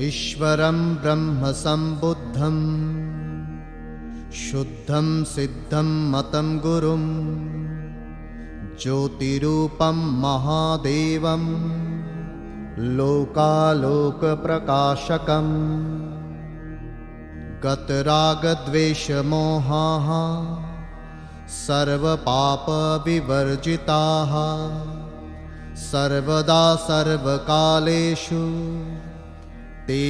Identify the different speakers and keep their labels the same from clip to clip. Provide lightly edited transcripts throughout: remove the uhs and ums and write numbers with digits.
Speaker 1: ईश्वरं ब्रह्म संबुद्धं शुद्धं सिद्धं मतं गुरुं ज्योतिरूपं महादेवं लोकालोकप्रकाशकं गतरागद्वेषमोहाः सर्वपापविवर्जिताः सर्वदा सर्वकालेषु ते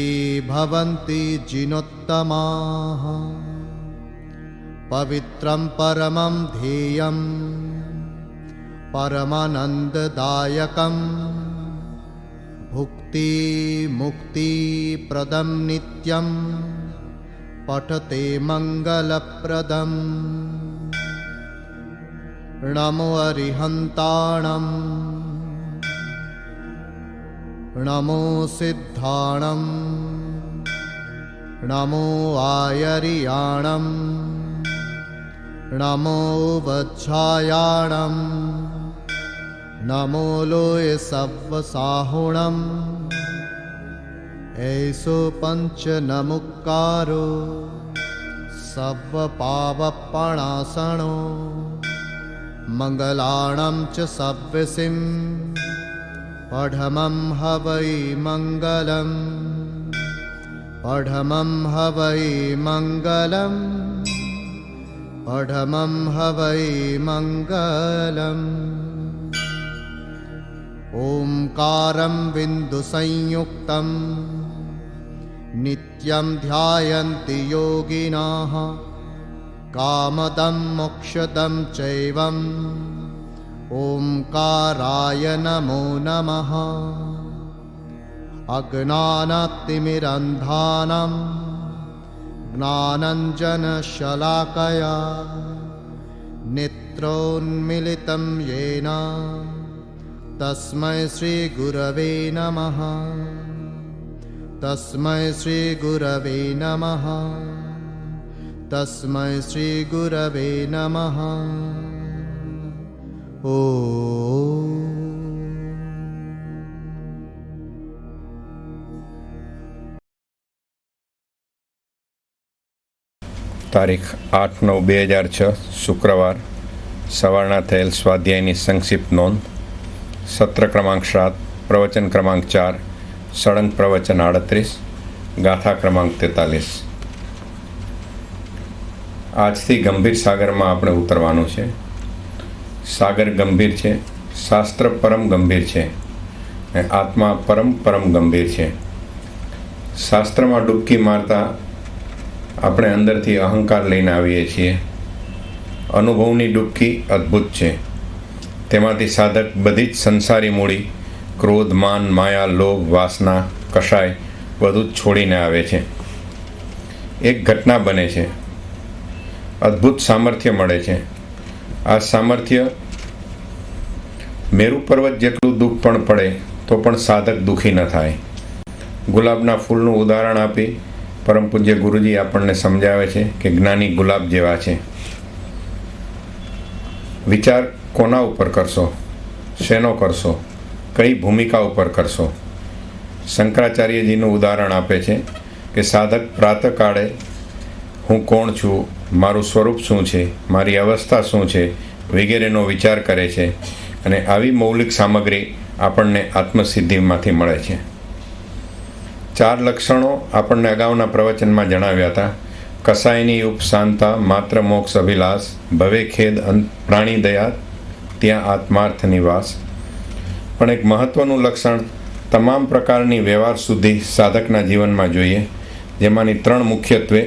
Speaker 1: भवन्ति जिनोत्तमाः। पवित्रं परमं ध्येयं परमानन्ददायकं भुक्तिमुक्तिप्रदं नित्यं पठते मङ्गलप्रदम्। नमो अरिहन्ताणं नमो सिद्धाणं नमो आयर्याणं नमो वज्रायाणं नमो लोय सव्वसाहुणं ऐसो पंचनमुक्कारो सव्वपावपणासनो मंगलाणं च सव्यसिं पढमं हवै मंगलम् पढमं हवै मंगलम् पढमं हवै मंगलम्। ओंकारं बिन्दुसंयुक्तं नित्यं ध्यायन्ति योगिनः कामदं मोक्षदं चैवम् ओंकाराय नमो नमः। अज्ञानतिमिरन्धानां ज्ञानाञ्जनशलाकया नेत्रोन्मीलितं येन तस्मै श्रीगुरवे नमः। तस्मै श्रीगुरवे नमः। तस्मै श्रीगुरवे नमः।
Speaker 2: તારીખ 8/9/2006 શુક્રવાર સવારના થયેલ સ્વાધ્યાયની સંક્ષિપ્ત નોંધ. સત્ર ક્રમાંક 7, પ્રવચન ક્રમાંક 4, સળંગ પ્રવચન 38, ગાથા ક્રમાંક 43. આજથી ગંભીર સાગરમાં આપણે ઉતરવાનું છે. સાગર ગંભીર છે, શાસ્ત્ર પરમ ગંભીર છે અને આત્મા પરમ ગંભીર છે. શાસ્ત્રમાં ડૂબકી મારતા આપણે અંદરથી અહંકાર લઈને આવીએ છીએ. અનુભવની ડૂબકી અદ્ભુત છે. તેમાંથી સાધક બધી જ સંસારી મૂડી ક્રોધ, માન, માયા, લોભ, વાસના, કષાય બધું જ છોડીને આવે છે. એક ઘટના બને છે, અદ્ભુત સામર્થ્ય મળે છે. આ સામર્થ્ય મેરુ પર્વત જેટલું દુઃખ પણ પડે તો પણ સાધક દુઃખી ન થાય. ગુલાબના ફૂલનું ઉદાહરણ આપી પરમ પૂજ્ય ગુરુજી આપણને સમજાવે છે કે જ્ઞાની ગુલાબ જેવા છે. વિચાર કોના ઉપર કરશો, શેનો કરશો, કઈ ભૂમિકા ઉપર કરશો? શંકરાચાર્યજીનું ઉદાહરણ આપે છે કે સાધક પ્રાતઃકાળે હું કોણ છું, મારું સ્વરૂપ શું છે, મારી અવસ્થા શું છે વગેરેનો વિચાર કરે છે અને આવી મૌલિક સામગ્રી આપણને આત્મસિદ્ધિમાંથી મળે છે. 4 લક્ષણો આપણને અગાઉના પ્રવચનમાં જણાવ્યા હતા. કસાયની ઉપશાંતા, માત્ર મોક્ષ અભિલાષ, ભવે ખેદ પ્રાણી દયા, ત્યાં આત્માર્થ નિવાસ. પણ એક મહત્વનું લક્ષણ તમામ પ્રકારની વ્યવહાર સુધી સાધકના જીવનમાં જોઈએ, જેમાંની 3 મુખ્યત્વે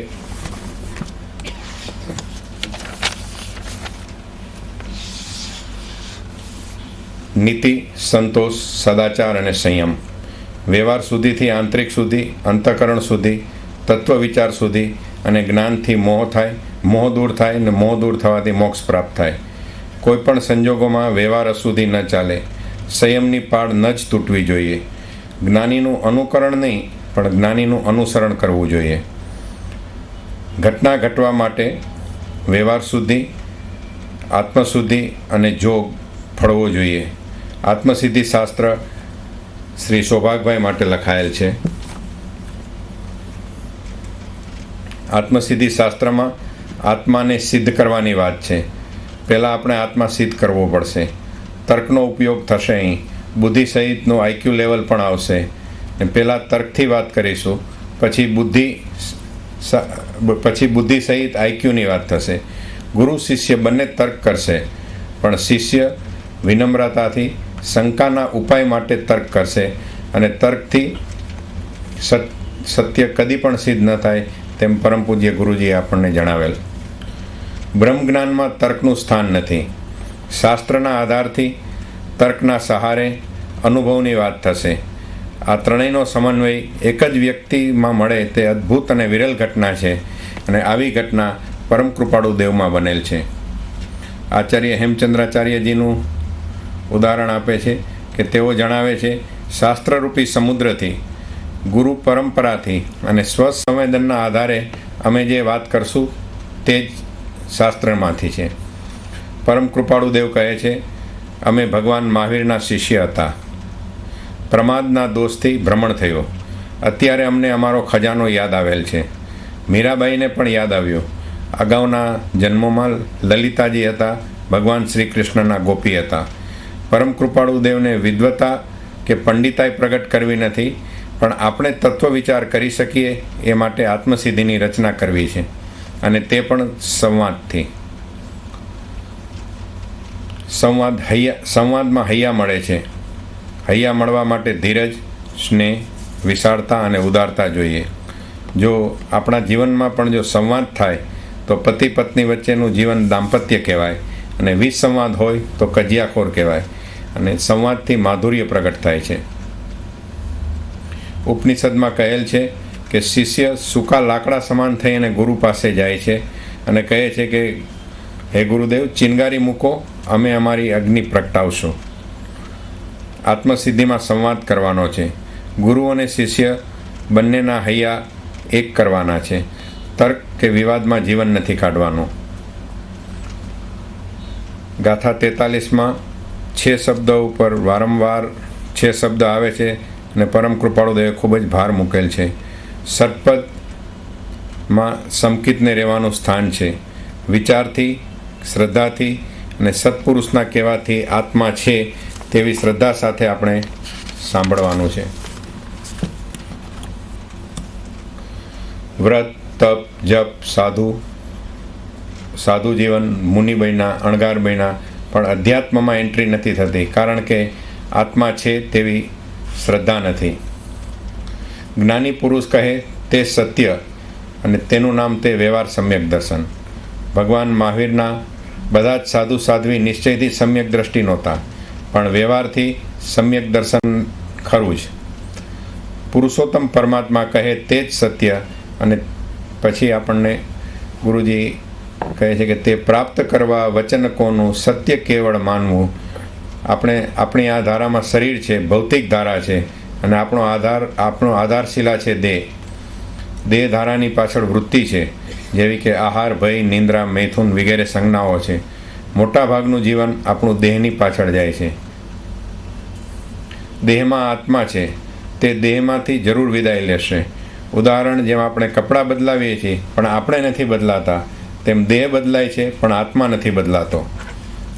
Speaker 2: નીતિ, સંતોષ, સદાચાર અને સંયમ. વ્યવહાર સુધીથી આંતરિક સુધી, અંતઃકરણ સુધી, તત્વ વિચાર સુધી અને જ્ઞાનથી મોહ થાય, મોહ દૂર થાય અને મોહ દૂર થવાથી મોક્ષ પ્રાપ્ત થાય. કોઈ પણ સંજોગોમાં વ્યવહાર અશુદ્ધિ ન ચાલે. સંયમની પાળ ન જ તૂટવી જોઈએ. જ્ઞાનીનું અનુકરણ નહીં પણ જ્ઞાનીનું અનુસરણ કરવું જોઈએ. ઘટના ઘટવા માટે વ્યવહાર શુદ્ધિ, આત્મશુદ્ધિ અને જોગ ફળવો જોઈએ. આત્મસિદ્ધિ શાસ્ત્ર શ્રી સૌભાગભાઈ માટે લખાયેલ છે. આત્મસિદ્ધિ શાસ્ત્રમાં આત્માને સિદ્ધ કરવાની વાત છે. પહેલાં આપણે આત્મા સિદ્ધ કરવો પડશે. તર્કનો ઉપયોગ થશે. અહીં બુદ્ધિ સહિતનું આઈક્યુ લેવલ પણ આવશે. પહેલાં તર્કથી વાત કરીશું, પછી બુદ્ધિ સહિત આઈક્યુની વાત થશે. ગુરુ શિષ્ય બંને તર્ક કરશે, પણ શિષ્ય વિનમ્રતાથી શંકાના ઉપાય માટે તર્ક કરશે, અને તર્કથી સત્ય કદી પણ સિદ્ધ ન થાય તેમ પરમ પૂજ્ય ગુરુજીએ આપણને જણાવેલ. બ્રહ્મ જ્ઞાનમાં તર્કનું સ્થાન નથી. શાસ્ત્રના આધારથી તર્કના સહારે અનુભવની વાત થશે. આ ત્રણેયનો સમન્વય એક જ વ્યક્તિમાં મળે તે અદ્ભુત અને વિરલ ઘટના છે, અને આવી ઘટના પરમ કૃપાળુ દેવમાં બનેલ છે. આચાર્ય હેમચંદ્રાચાર્યજીનું ઉદાહરણ આપે છે કે તેઓ જણાવે છે, શાસ્ત્રરૂપી સમુદ્રથી, ગુરુ પરંપરાથી અને સ્વસંવેદનના આધારે અમે જે વાત કરશું તે જ શાસ્ત્રમાંથી છે. પરમ કૃપાળુ દેવ કહે છે, અમે ભગવાન મહાવીરના શિષ્ય હતા. પ્રમાદના દોષથી ભ્રમણ થયો. અત્યારે અમને અમારો ખજાનો યાદ આવેલ છે. મીરાબાઈને પણ યાદ આવ્યું. અગાઉના જન્મોમાં લલિતાજી હતા, ભગવાન શ્રી કૃષ્ણના ગોપી હતા. પરમ કૃપાળુ દેવને વિદ્વતા કે પંડિતાઈ પ્રગટ કરવી નથી, પણ આપણે તત્વ વિચાર કરી શકીએ એ માટે આત્મસિદ્ધિની રચના કરવી છે, અને તે પણ સંવાદથી. સંવાદમાં હૈયા મળે છે. હૈયા મળવા માટે ધીરજ, સ્નેહ, વિશાળતા અને ઉદારતા જોઈએ. જો આપણા જીવનમાં પણ જો સંવાદ થાય તો પતિ પત્ની વચ્ચેનું જીવન દાંપત્ય કહેવાય, અને વિસંવાદ હોય તો કજિયાખોર કહેવાય, અને સંવાદથી માધુર્ય પ્રગટ થાય છે. ઉપનિષદમાં કહેલ છે કે શિષ્ય સૂકા લાકડા સમાન થઈને ગુરુ પાસે જાય છે અને કહે છે કે હે ગુરુદેવ, ચિનગારી મૂકો, અમે અમારી અગ્નિ પ્રગટાવશું. આત્મસિદ્ધિમાં સંવાદ કરવાનો છે. ગુરુ અને શિષ્ય બંનેના હૈયા એક કરવાના છે. તર્ક કે વિવાદમાં જીવન નથી કાઢવાનું. ગાથા 43માં 6 શબ્દો ઉપર વારંવાર 6 શબ્દ આવે છે, અને પરમ કૃપાળુદેવે ખૂબ જ ભાર મૂકેલ છે. સત્પદમાં સમકિતને રહેવાનું સ્થાન છે. વિચારથી, શ્રદ્ધાથી અને સત્પુરુષના કહેવાથી આત્મા છે તેવી શ્રદ્ધા સાથે આપણે સાંભળવાનું છે. વ્રત, તપ, જપ, સાધુ જીવન, મુનિ બન્યા, અણગાર બન્યા, પણ અધ્યાત્મમાં એન્ટ્રી નથી થતી, કારણ કે આત્મા છે તેવી શ્રદ્ધા નથી. જ્ઞાની પુરુષ કહે તે સત્ય, અને તેનું નામ તે વ્યવહાર સમ્યક દર્શન. ભગવાન મહાવીરના બધા જ સાધુ સાધ્વી નિશ્ચયથી સમ્યક દ્રષ્ટિ નહોતા, પણ વ્યવહારથી સમ્યક દર્શન ખરું જ. પુરુષોત્તમ પરમાત્મા કહે તે જ સત્ય, અને પછી આપણને ગુરુજી કહે છે કે તે પ્રાપ્ત કરવા વચનકોનું સત્ય કેવળ માનવું. આપણી આ ધારામાં શરીર છે, ભૌતિક ધારા છે, અને આપણો આધારશિલા છે દેહ. દેહ ધારાની પાછળ વૃત્તિ છે, જેવી કે આહાર, ભય, નિંદ્રા, મૈથુન વગેરે સંજ્ઞાઓ છે. મોટા ભાગનું જીવન આપણું દેહની પાછળ જાય છે. દેહમાં આત્મા છે, તે દેહમાંથી જરૂર વિદાય લેશે. ઉદાહરણ, જેમ આપણે કપડાં બદલાવીએ છીએ પણ આપણે નથી બદલાતા, તેમ દેહ બદલાય છે પણ આત્મા નથી બદલાતો.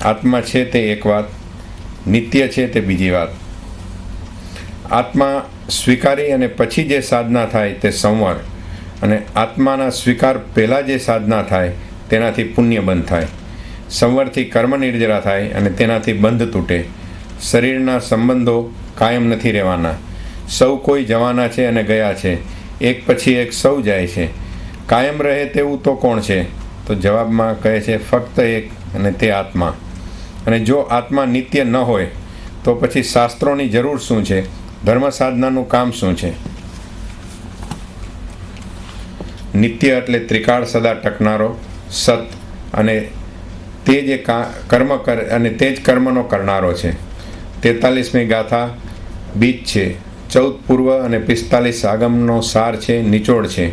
Speaker 2: આત્મા છે તે એક વાત, નિત્ય છે તે બીજી વાત. આત્મા સ્વીકારી અને પછી જે સાધના થાય તે સંવર, અને આત્માના સ્વીકાર પહેલાં જે સાધના થાય તેનાથી પુણ્ય બંધ થાય. સંવરથી કર્મ નિર્જરા થાય અને તેનાથી બંધ તૂટે. શરીરના સંબંધો કાયમ નથી રહેવાના. સૌ કોઈ જવાના છે અને ગયા છે. એક પછી એક સૌ જાય છે. કાયમ રહે તેવું તો કોણ છે? તો જવાબમાં કહે છે ફક્ત એક, અને તે આત્મા. અને જો આત્મા નિત્ય ન હોય તો પછી શાસ્ત્રોની જરૂર શું છે? ધર્મ સાધનાનું કામ શું છે? નિત્ય એટલે ત્રિકાળ સદા ટકનારો સત, અને તે જે કર્મ કરે અને તે જ કર્મનો કરનારો છે. 43મી ગાથા બીજ છે. 14 પૂર્વ અને 45 આગમનો સાર છે, નિચોડ છે.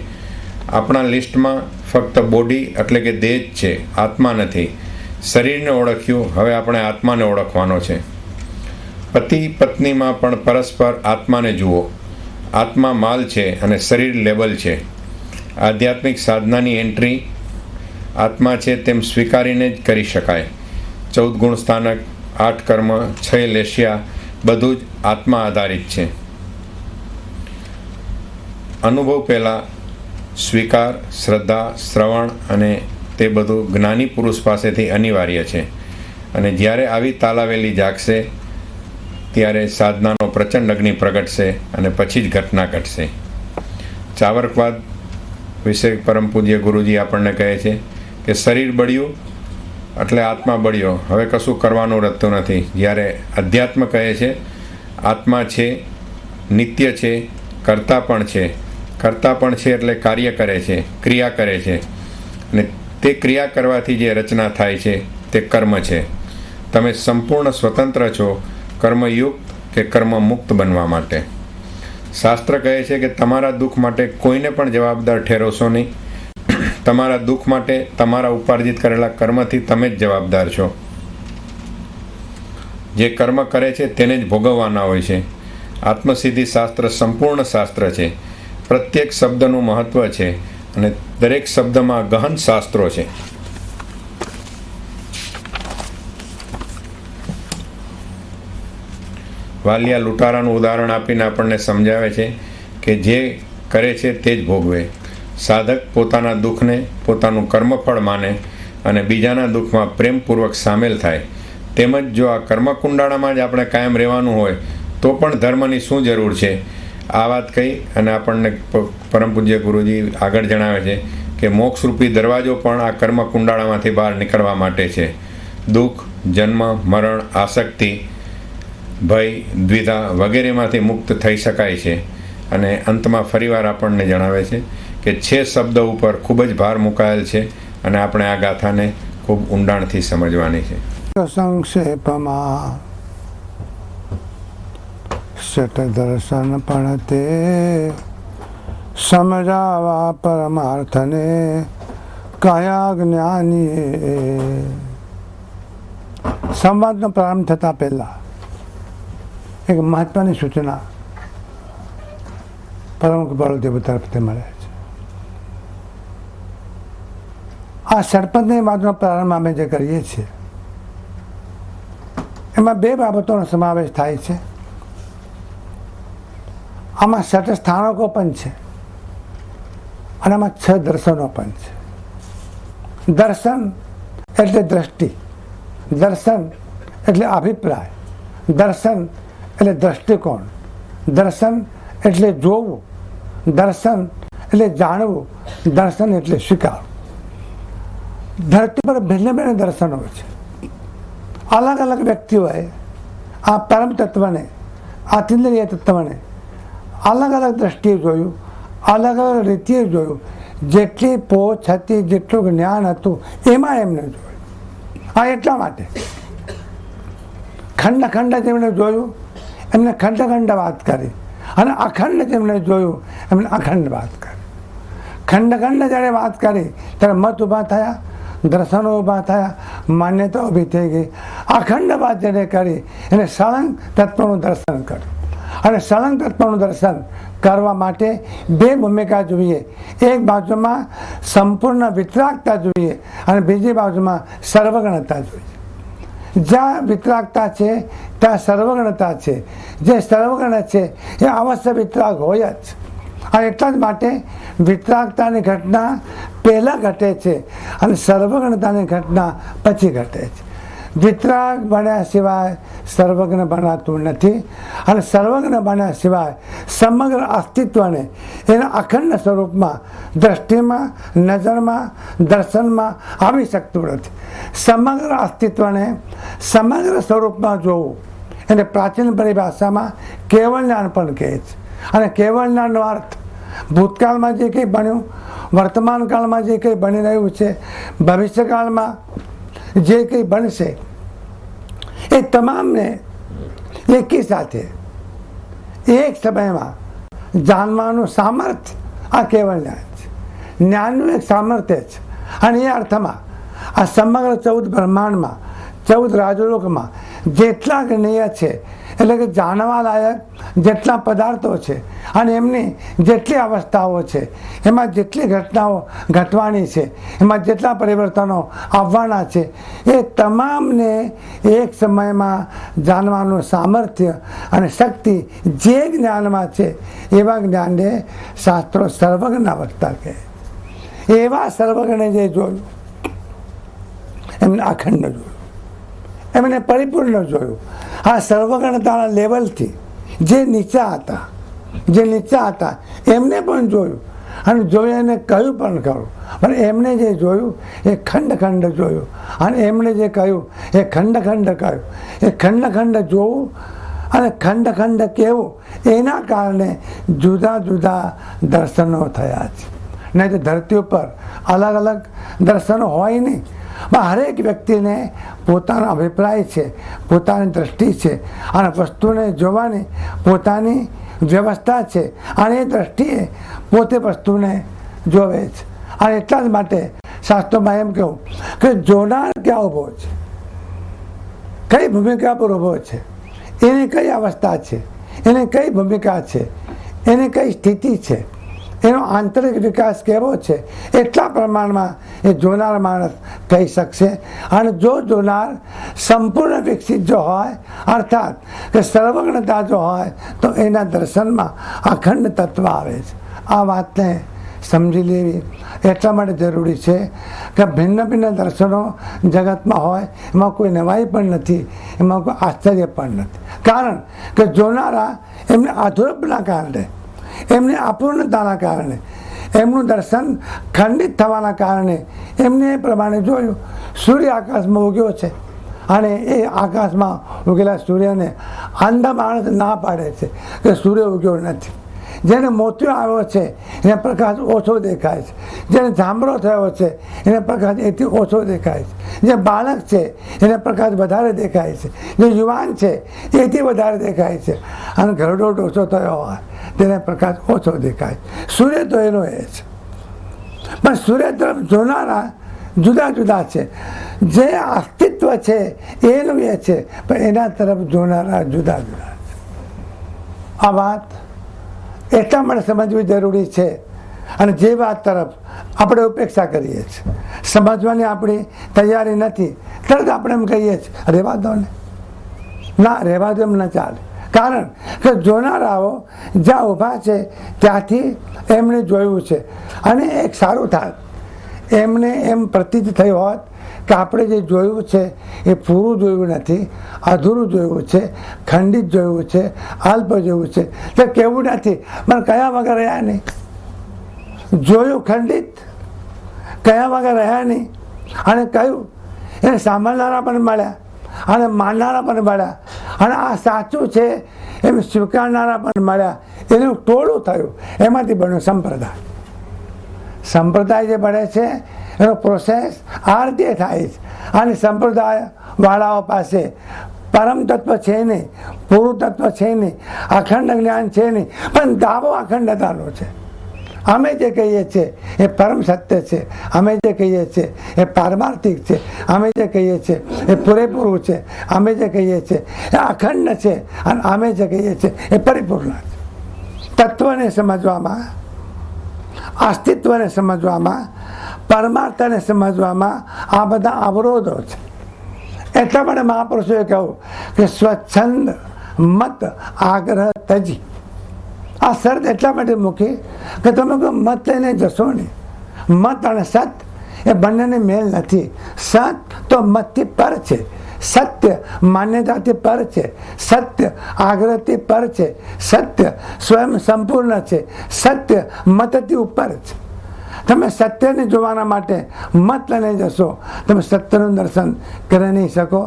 Speaker 2: આપણા લિસ્ટમાં ફક્ત બોડી એટલે કે દેહ જ છે, આત્મા નથી. શરીરને ઓળખ્યું, હવે આપણે આત્માને ઓળખવાનો છે. પતિ પત્નીમાં પણ પરસ્પર આત્માને જુઓ. આત્મા માલ છે અને શરીર લેબલ છે. આધ્યાત્મિક સાધનાની એન્ટ્રી આત્મા છે તેમ સ્વીકારીને જ કરી શકાય. 14 ગુણ સ્થાનક, 8 કર્મ, 6 લેશિયા બધું જ આત્મા આધારિત છે. અનુભવ પહેલાં સ્વીકાર, શ્રદ્ધા, શ્રવણ અને તે બધું જ્ઞાની પુરુષ પાસેથી અનિવાર્ય છે. અને જ્યારે આવી તાલાવેલી જાગશે ત્યારે સાધનાનો પ્રચંડ અગ્નિ પ્રગટશે અને પછી જ ઘટના ઘટશે. ચાવર્કવાદ વિશે પરમ પૂજ્ય ગુરુજી આપણને કહે છે કે શરીર બળ્યું એટલે આત્મા બળ્યો, હવે કશું કરવાનું રહેતું નથી. જ્યારે અધ્યાત્મ કહે છે આત્મા છે, નિત્ય છે, કરતા પણ છે. કરતા પણ છે એટલે કાર્ય કરે છે, ક્રિયા કરે છે, અને તે ક્રિયા કરવાથી જે રચના થાય છે તે કર્મ છે. તમે સંપૂર્ણ સ્વતંત્ર છો કર્મયુક્ત કે કર્મ મુક્ત બનવા માટે. શાસ્ત્ર કહે છે કે તમારા દુઃખ માટે કોઈને પણ જવાબદાર ઠેરવશો નહીં. તમારા દુઃખ માટે તમારા ઉપાર્જિત કરેલા કર્મથી તમે જ જવાબદાર છો. જે કર્મ કરે છે તેને જ ભોગવવાના હોય છે. આત્મસિદ્ધિ શાસ્ત્ર સંપૂર્ણ શાસ્ત્ર છે. પ્રત્યેક શબ્દનું મહત્વ છે અને દરેક શબ્દમાં ગહન શાસ્ત્રો છે. વાલિયા લૂંટારાનું ઉદાહરણ આપીને આપણને સમજાવે છે કે જે કરે છે તે જ ભોગવે. સાધક પોતાના દુઃખને પોતાનું કર્મફળ માને અને બીજાના દુઃખમાં પ્રેમપૂર્વક સામેલ થાય. તેમજ જો આ કર્મકુંડાળામાં જ આપણે કાયમ રહેવાનું હોય તો પણ ધર્મની શું જરૂર છે? આ વાત કહી અને આપણને પરમ પૂજ્ય ગુરુજી આગળ જણાવે છે કે મોક્ષરૂપી દરવાજો પણ આ કર્મકુંડાળામાંથી બહાર નીકળવા માટે છે. દુઃખ, જન્મ, મરણ, આસક્તિ, ભય, દ્વિધા વગેરેમાંથી મુક્ત થઈ શકાય છે. અને અંતમાં ફરીવાર આપણને જણાવે છે કે 6 શબ્દ ઉપર ખૂબ જ ભાર મુકાયેલ છે અને આપણે આ ગાથાને ખૂબ ઊંડાણથી સમજવાની છે.
Speaker 3: સંક્ષેપમાં શત દર્શન પણ તે સમજાવા પરમાર્થને કયા જ્ઞાનીએ. સંવાદનો પ્રારંભ થતા પહેલા એક મહત્વની સૂચના પ્રમુખ બળદેવ તરફથી મળે છે. આ સરપંચની વાતનો પ્રારંભ અમે જે કરીએ છીએ એમાં 2 બાબતોનો સમાવેશ થાય છે. આમાં 7 સ્થાનકો પણ છે અને આમાં 6 દર્શનો પણ છે. દર્શન એટલે દ્રષ્ટિ, દર્શન એટલે અભિપ્રાય, દર્શન એટલે દ્રષ્ટિકોણ, દર્શન એટલે જોવું, દર્શન એટલે જાણવું, દર્શન એટલે સ્વીકારવું. ધરતી પર ભિન્ન ભિન્ન દર્શનો છે. અલગ અલગ વ્યક્તિઓએ આ પરમ તત્વને, આતિન્દ્રિય તત્વને અલગ અલગ દ્રષ્ટિએ જોયું, અલગ અલગ રીતિએ જોયું. જેટલી પહોંચ હતી, જેટલું જ્ઞાન હતું એમાં એમને જોયું. આ એટલા માટે ખંડ ખંડ જેમણે જોયું એમને ખંડ ખંડ વાત કરી, અને અખંડ જેમણે જોયું એમને અખંડ વાત કરી. ખંડ ખંડ જ્યારે વાત કરી ત્યારે મત ઊભા થયા, દર્શનો ઊભા થયા, માન્યતા ઊભી થઈ ગઈ. અખંડ વાત જેને કરી એને સળંગ તત્વનું દર્શન કર્યું. અને સળંગ તત્વનું દર્શન કરવા માટે 2 ભૂમિકા જોઈએ. એક બાજુમાં સંપૂર્ણ વિતરાગતા જોઈએ અને બીજી બાજુમાં સર્વગણતા જોઈએ. જ્યાં વિતરાગતા છે ત્યાં સર્વગણતા છે. જે સર્વગણ છે એ અવશ્ય વિતરાગ હોય જ. અને એટલા જ માટે વિતરાગતાની ઘટના પહેલાં ઘટે છે અને સર્વગણતાની ઘટના પછી ઘટે છે. વિતરાગ બન્યા સિવાય સર્વજ્ઞ બનાતું નથી, અને સર્વજ્ઞ બન્યા સિવાય સમગ્ર અસ્તિત્વને એના અખંડ સ્વરૂપમાં, દ્રષ્ટિમાં, નજરમાં, દર્શનમાં આવી શકતું નથી. સમગ્ર અસ્તિત્વને સમગ્ર સ્વરૂપમાં જોવું એને પ્રાચીન પરિભાષામાં કેવળ જ્ઞાન પણ કહે છે. અને કેવળ જ્ઞાનનો અર્થ ભૂતકાળમાં જે કંઈ બન્યું, વર્તમાન કાળમાં જે કંઈ બની રહ્યું છે, ભવિષ્યકાળમાં જે કંઈ બનશે એ તમામને એકી સાથે એક સમયમાં જાણવાનું સામર્થ્ય આ કેવળ જ્ઞાન છે. જ્ઞાનનું એક સામર્થ્ય છે. અને એ અર્થમાં આ સમગ્ર 14 બ્રહ્માંડમાં, 14 રાજલોકમાં જેટલા જ્ઞેય છે એટલે કે જાણવા લાયક જેટલા પદાર્થો છે અને એમની જેટલી અવસ્થાઓ છે, એમાં જેટલી ઘટનાઓ ઘટવાની છે, એમાં જેટલા પરિવર્તનો આવવાના છે, એ તમામને એક સમયમાં જાણવાનું સામર્થ્ય અને શક્તિ જે જ્ઞાનમાં છે એવા જ્ઞાનને શાસ્ત્રો સર્વજ્ઞ અવસ્થા કહે. એવા સર્વજ્ઞને જે જોયું એમને અખંડ જોયું, એમને પરિપૂર્ણ જોયું. આ સર્વગણતાના લેવલથી જે નીચા હતા એમને પણ જોયું અને જોયું એને કહ્યું પણ ખરું, પણ એમને જે જોયું એ ખંડ જોયું અને એમણે જે કહ્યું એ ખંડ કહ્યું. એ ખંડ જોવું અને ખંડ કહેવું એના કારણે જુદા જુદા દર્શનો થયા છે. નહીં તો ધરતી ઉપર અલગ અલગ દર્શનો હોય નહીં, પણ હરેક વ્યક્તિને પોતાનો અભિપ્રાય છે, પોતાની દ્રષ્ટિ છે અને વસ્તુને જોવાની પોતાની વ્યવસ્થા છે અને એ દ્રષ્ટિએ પોતે વસ્તુને જોવે છે. અને એટલા જ માટે શાસ્ત્રોમાં એમ કહું કે જોનાર ક્યાં ઊભો છે, કઈ ભૂમિકા પર ઊભો છે, એની કઈ અવસ્થા છે, એની કઈ ભૂમિકા છે, એની કઈ સ્થિતિ છે, એનો આંતરિક વિકાસ કેવો છે, એટલા પ્રમાણમાં એ જોનાર માણસ કહી શકશે. અને જો જોનાર સંપૂર્ણ વિકસિત જો હોય, અર્થાત કે સર્વજ્ઞતા જો હોય, તો એના દર્શનમાં અખંડ તત્વ આવે છે. આ વાતને સમજી લેવી એટલા માટે જરૂરી છે કે ભિન્ન દર્શનો જગતમાં હોય એમાં કોઈ નવાઈ પણ નથી, એમાં કોઈ આશ્ચર્ય પણ નથી. કારણ કે જોનારા એમને અધૂરપના કારણે, એમની અપૂર્ણતાના કારણે, એમનું દર્શન ખંડિત થવાના કારણે એમને એ પ્રમાણે જોયું. સૂર્ય આકાશમાં ઉગ્યો છે અને એ આકાશમાં ઉગેલા સૂર્યને અંધ માણસ ના પાડે છે કે સૂર્ય ઉગ્યો નથી. જેને મોતિયો આવ્યો છે એને પ્રકાશ ઓછો દેખાય છે, જેને જાંબરો થયો છે એને પ્રકાશ એથી ઓછો દેખાય છે, જે બાળક છે એને પ્રકાશ વધારે દેખાય છે, જે યુવાન છે એથી વધારે દેખાય છે, અને ઘરડો ઓછો થયો હોય તેને પ્રકાશ ઓછો દેખાય. સૂર્ય તો એનો એ છે, પણ સૂર્ય તરફ જોનારા જુદા જુદા છે. જે અસ્તિત્વ છે એનું એ છે, પણ એના તરફ જોનારા જુદા જુદા છે. આ વાત એટલા માટે સમજવી જરૂરી છે. અને જે વાત તરફ આપણે ઉપેક્ષા કરીએ છીએ, સમજવાની આપણી તૈયારી નથી, તરત આપણે એમ કહીએ છીએ રહેવા દો ને, ના રહેવા દો એમ ન ચાલે. કારણ કે જોનારાઓ જ્યાં ઊભા છે ત્યાંથી એમણે જોયું છે અને એક સારું થાય, એમને એમ પ્રતીત થયું હોત કે આપણે જે જોયું છે એ પૂરું જોયું નથી, અધૂરું જોયું છે, ખંડિત જોયું છે, અલ્પ જોયું છે. તો કેવું નથી, પણ કયા વગર રહ્યા નહીં, જોયું ખંડિત, કયા વગર રહ્યા નહીં. અને કહ્યું એને સાંભળનારા પણ મળ્યા અને માનનારા પણ મળ્યા અને આ સાચું છે એમ સ્વીકારનારા પણ મળ્યા. એનું ટોળું થયું, એમાંથી બન્યું સંપ્રદાય. સંપ્રદાય જે બને છે એનો પ્રોસેસ આ રીતે થાય છે. અને સંપ્રદાય વાળાઓ પાસે પરમ તત્વ છે નહીં, પૂરું તત્વ છે નહીં, અખંડ જ્ઞાન છે નહીં, પણ દાવો અખંડતાનો છે. અમે જે કહીએ છીએ એ પરમ સત્ય છે, અમે જે કહીએ છીએ એ પારમાર્થિક છે, અમે જે કહીએ છીએ એ પૂરેપૂરું છે, અમે જે કહીએ છીએ એ અખંડ છે, અને અમે જે કહીએ છીએ એ પરિપૂર્ણ છે. તત્વને સમજવામાં, અસ્તિત્વને સમજવામાં, પરમાર્થને સમજવામાં આ બધા અવરોધો છે. એટલા માટે મહાપુરુષોએ કહ્યું કે સ્વચ્છંદ મત આગ્રહ તજી. આ શરત એટલા માટે મૂકી કે તમે કોઈ મત લઈને જશો નહીં. મત અને સત એ બંનેને મેલ નથી. સત તો મતથી પર છે, સત્ય માન્યતાથી પર છે, સત્ય આગ્રહથી પર છે, સત્ય સ્વયં સંપૂર્ણ છે, સત્ય મતથી ઉપર છે. તમે સત્યને જોવાના માટે મત લઈને જશો, તમે સત્યનું દર્શન કરી નહીં શકો.